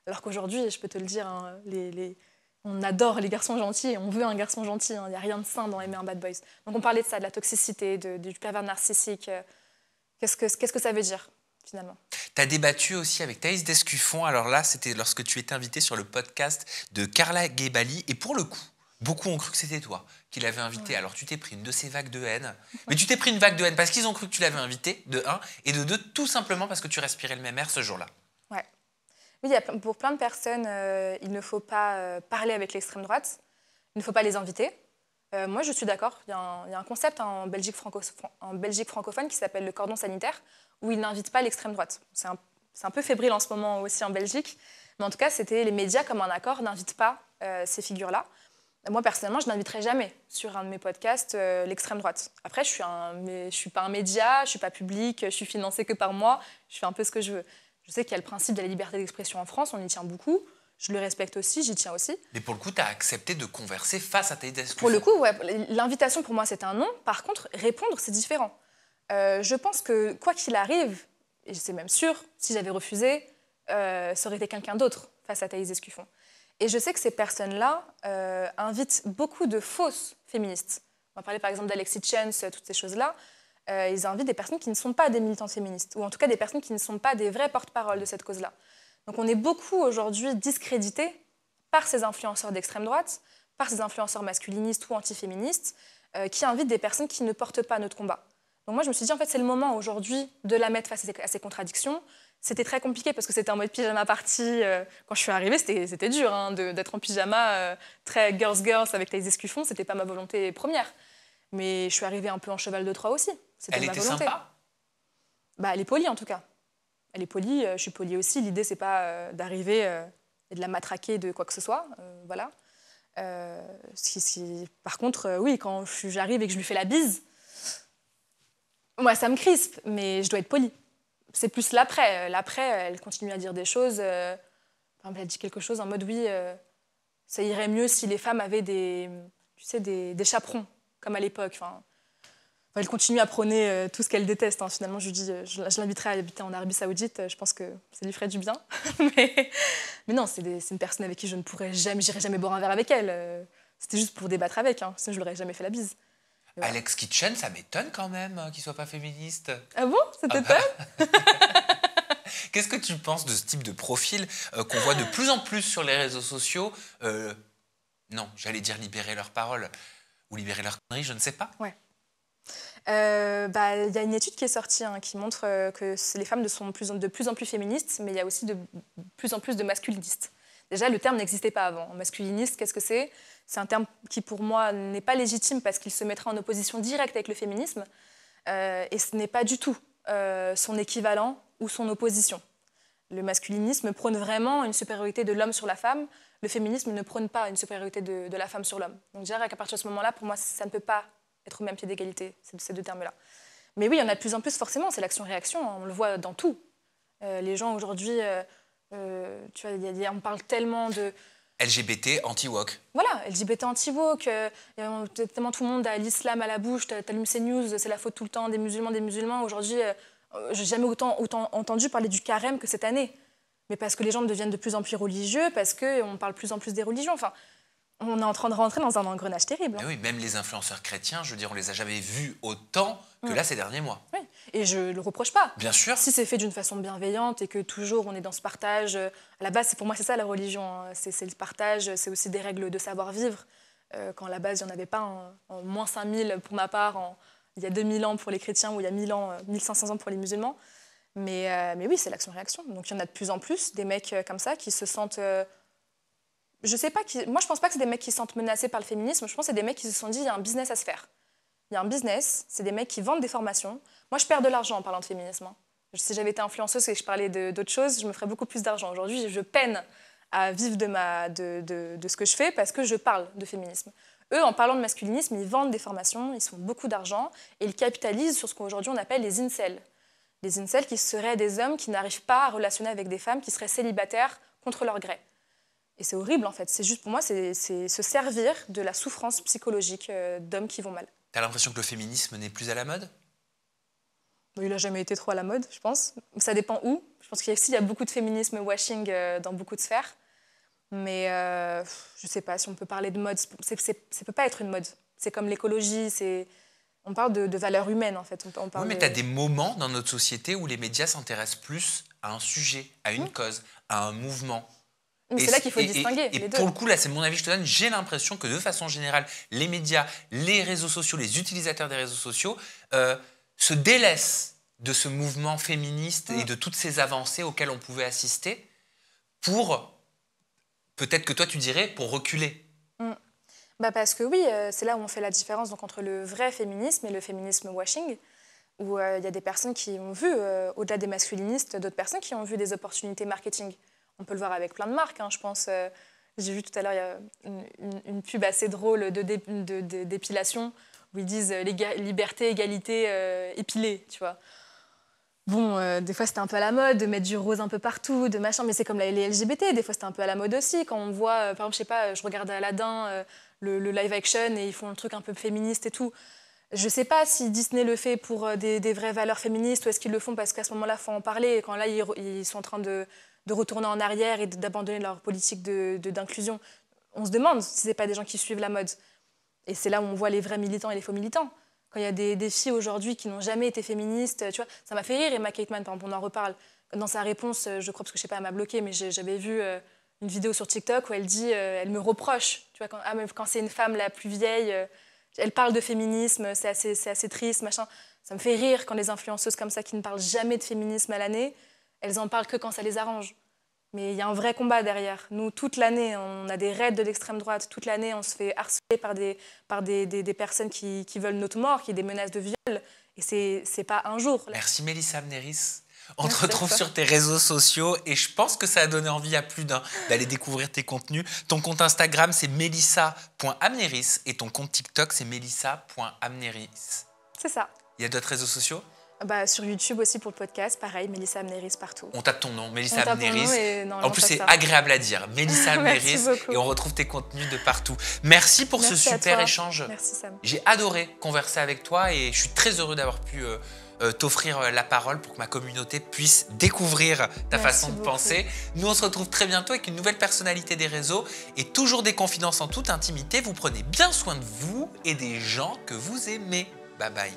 Alors qu'aujourd'hui, je peux te le dire, hein, on adore les garçons gentils et on veut un garçon gentil. Il n'y a rien de sain dans aimer un bad boys. Donc on parlait de ça, de la toxicité, du pervers narcissique. Qu'est-ce que ça veut dire finalement? Tu as débattu aussi avec Thaïs Descuffon. Alors là, c'était lorsque tu étais invité sur le podcast de Carla Guébali. Et pour le coup, beaucoup ont cru que c'était toi qui l'avais invité. Ouais. Alors tu t'es pris une de ces vagues de haine. Mais tu t'es pris une vague de haine parce qu'ils ont cru que tu l'avais invité, de un. Et de deux, tout simplement parce que tu respirais le même air ce jour-là. Ouais. Oui, pour plein de personnes, il ne faut pas parler avec l'extrême droite. Il ne faut pas les inviter. Moi, je suis d'accord. Il y a un concept en Belgique francophone qui s'appelle le cordon sanitaire, où ils n'invitent pas l'extrême droite. C'est un peu fébrile en ce moment aussi en Belgique. Mais en tout cas, les médias, comme un accord, n'invitent pas ces figures-là. Moi, personnellement, je n'inviterai jamais sur un de mes podcasts l'extrême droite. Après, je ne suis pas un média, je ne suis pas public, je suis financée que par moi, je fais un peu ce que je veux. Je sais qu'il y a le principe de la liberté d'expression en France, on y tient beaucoup. Je le respecte aussi, j'y tiens aussi. Mais pour le coup, tu as accepté de converser face à tes discussions. Pour le coup, ouais, l'invitation pour moi, c'est un non. Par contre, répondre, c'est différent. Je pense que quoi qu'il arrive, et c'est même sûr, si j'avais refusé, ça aurait été quelqu'un d'autre face à Thaïs Descuffon. Et je sais que ces personnes-là invitent beaucoup de fausses féministes. On va parler par exemple d'Alexis Chance, toutes ces choses-là. Ils invitent des personnes qui ne sont pas des militantes féministes, ou en tout cas des personnes qui ne sont pas des vrais porte-parole de cette cause-là. Donc on est beaucoup aujourd'hui discrédités par ces influenceurs d'extrême droite, par ces influenceurs masculinistes ou antiféministes, qui invitent des personnes qui ne portent pas notre combat. Donc moi je me suis dit en fait c'est le moment aujourd'hui de la mettre face à ces contradictions. C'était très compliqué parce que c'était en mode pyjama party. Quand je suis arrivée, c'était dur hein, d'être en pyjama, très girls avec Thaïs Descuffon, c'était pas ma volonté première. Mais je suis arrivée un peu en cheval de Troie aussi. Elle était sympa? Elle est polie en tout cas. Elle est polie, je suis polie aussi. L'idée, c'est pas d'arriver et de la matraquer de quoi que ce soit. Voilà. Par contre, oui, quand j'arrive et que je lui fais la bise, moi, ça me crispe, mais je dois être polie. C'est plus l'après. L'après, elle continue à dire des choses. Elle a dit quelque chose en mode, oui, ça irait mieux si les femmes avaient des chaperons, comme à l'époque. Elle continue à prôner tout ce qu'elle déteste. Hein. Finalement, je lui dis, je l'inviterai à habiter en Arabie Saoudite. Je pense que ça lui ferait du bien. mais non, c'est une personne avec qui je ne pourrais jamais, j'irai jamais boire un verre avec elle. C'était juste pour débattre avec. Hein. Sinon, je lui aurais jamais fait la bise. Voilà. Alex Kitchen, ça m'étonne quand même qu'il soit pas féministe. Ah bon? Ça t'étonne? Qu'est-ce que tu penses de ce type de profil qu'on voit de plus en plus sur les réseaux sociaux? Non, j'allais dire libérer leur parole ou libérer leur connerie, je ne sais pas. Ouais. Y a une étude qui est sortie qui montre que les femmes sont de plus en plus féministes, mais il y a aussi de plus en plus de masculinistes. Déjà, le terme n'existait pas avant. Masculiniste, qu'est-ce que c'est? C'est un terme qui, pour moi, n'est pas légitime parce qu'il se mettra en opposition directe avec le féminisme. Et ce n'est pas du tout son équivalent ou son opposition. Le masculinisme prône vraiment une supériorité de l'homme sur la femme. Le féminisme ne prône pas une supériorité de la femme sur l'homme. Donc, je dirais qu'à partir de ce moment-là, pour moi, ça ne peut pas être au même pied d'égalité, ces deux termes-là. Mais oui, il y en a de plus en plus, forcément, c'est l'action-réaction, on le voit dans tout. Les gens aujourd'hui Tu vois, on parle tellement de... LGBT, anti-woke. Voilà, LGBT anti-woke, tellement tout le monde a l'islam à la bouche, t'allumes CNews, c'est la faute tout le temps des musulmans. Aujourd'hui, j'ai jamais autant entendu parler du carême que cette année. Mais parce que les gens deviennent de plus en plus religieux, parce qu'on parle de plus en plus des religions. Enfin, on est en train de rentrer dans un engrenage terrible. Mais oui, même les influenceurs chrétiens, je veux dire, on les a jamais vus autant que là ces derniers mois. Oui, et je le reproche pas. Bien sûr. Si c'est fait d'une façon bienveillante et que toujours on est dans ce partage, à la base, pour moi, c'est ça la religion. Hein. C'est le partage, c'est aussi des règles de savoir-vivre. Quand à la base, il n'y en avait pas, en moins 5000 pour ma part, il y a 2000 ans pour les chrétiens ou il y a 1000 ans, 1500 ans pour les musulmans. Mais oui, c'est l'action-réaction. Donc il y en a de plus en plus, des mecs comme ça qui se sentent... je sais pas, moi je pense pas que c'est des mecs qui se sentent menacés par le féminisme, je pense que c'est des mecs qui se sont dit il y a un business à se faire. Il y a un business, c'est des mecs qui vendent des formations. Moi je perds de l'argent en parlant de féminisme. Hein. Si j'avais été influenceuse et que je parlais d'autres choses, je me ferais beaucoup plus d'argent. Aujourd'hui, je peine à vivre de ce que je fais parce que je parle de féminisme. Eux, en parlant de masculinisme, ils vendent des formations, ils se font beaucoup d'argent et ils capitalisent sur ce qu'aujourd'hui on appelle les incels. Les incels qui seraient des hommes qui n'arrivent pas à relationner avec des femmes, qui seraient célibataires contre leur gré. Et c'est horrible en fait, c'est juste pour moi, c'est se servir de la souffrance psychologique d'hommes qui vont mal. T'as l'impression que le féminisme n'est plus à la mode? Il n'a jamais été trop à la mode, je pense. Ça dépend où. Je pense qu'il y a beaucoup de féminisme washing dans beaucoup de sphères. Mais je ne sais pas si on peut parler de mode. Ça ne peut pas être une mode. C'est comme l'écologie, on parle de valeurs humaines en fait. On parle oui, mais tu as des moments dans notre société où les médias s'intéressent plus à un sujet, à une cause, à un mouvement. C'est là qu'il faut distinguer les deux. Et pour le coup, là, c'est mon avis que je te donne, j'ai l'impression que de façon générale, les médias, les réseaux sociaux, les utilisateurs des réseaux sociaux se délaissent de ce mouvement féministe et de toutes ces avancées auxquelles on pouvait assister pour, peut-être que toi tu dirais, pour reculer. Parce que oui, c'est là où on fait la différence donc, entre le vrai féminisme et le féminisme washing, où il y a des personnes qui ont vu, au-delà des masculinistes, d'autres personnes qui ont vu des opportunités marketing. On peut le voir avec plein de marques, hein, je pense. J'ai vu tout à l'heure, il y a une pub assez drôle d'épilation où ils disent liberté, égalité, épilé, tu vois. Bon, des fois, c'était un peu à la mode de mettre du rose un peu partout, de machin, mais c'est comme les LGBT, des fois, c'était un peu à la mode aussi. Quand on voit, par exemple, je sais pas, je regarde Aladdin, le live action, et ils font un truc un peu féministe et tout. Je sais pas si Disney le fait pour des vraies valeurs féministes ou est-ce qu'ils le font parce qu'à ce moment-là, il faut en parler. Et quand là, ils sont en train de retourner en arrière et d'abandonner leur politique d'inclusion. On se demande si ce n'est pas des gens qui suivent la mode. Et c'est là où on voit les vrais militants et les faux militants. Quand il y a des filles aujourd'hui qui n'ont jamais été féministes, tu vois, ça m'a fait rire. Emma Kateman, par exemple, on en reparle. Dans sa réponse, je crois, parce que je sais pas, elle m'a bloquée, mais j'avais vu une vidéo sur TikTok où elle dit, elle me reproche, tu vois, quand c'est une femme la plus vieille, elle parle de féminisme, c'est assez triste, machin. Ça me fait rire quand les influenceuses comme ça qui ne parlent jamais de féminisme à l'année, elles en parlent que quand ça les arrange. Mais il y a un vrai combat derrière. Nous, toute l'année, on a des raids de l'extrême droite. Toute l'année, on se fait harceler par des personnes qui veulent notre mort, qui ont des menaces de viol. Et c'est pas un jour. Merci Mélissa Amneris. On te retrouve sur tes réseaux sociaux et je pense que ça a donné envie à plus d'un d'aller découvrir tes contenus. Ton compte Instagram, c'est melissa.amneris et ton compte TikTok, c'est melissa.amneris. C'est ça. Il y a d'autres réseaux sociaux ? Sur YouTube aussi pour le podcast, pareil, Mélissa Amneris partout. On tape ton nom, Mélissa Amneris. En plus, c'est agréable à dire, Mélissa Amneris. Et on retrouve tes contenus de partout. Merci pour ce super échange. Merci Sam. J'ai adoré converser avec toi et je suis très heureux d'avoir pu t'offrir la parole pour que ma communauté puisse découvrir ta façon de penser. Nous, on se retrouve très bientôt avec une nouvelle personnalité des réseaux et toujours des confidences en toute intimité. Vous prenez bien soin de vous et des gens que vous aimez. Bye bye.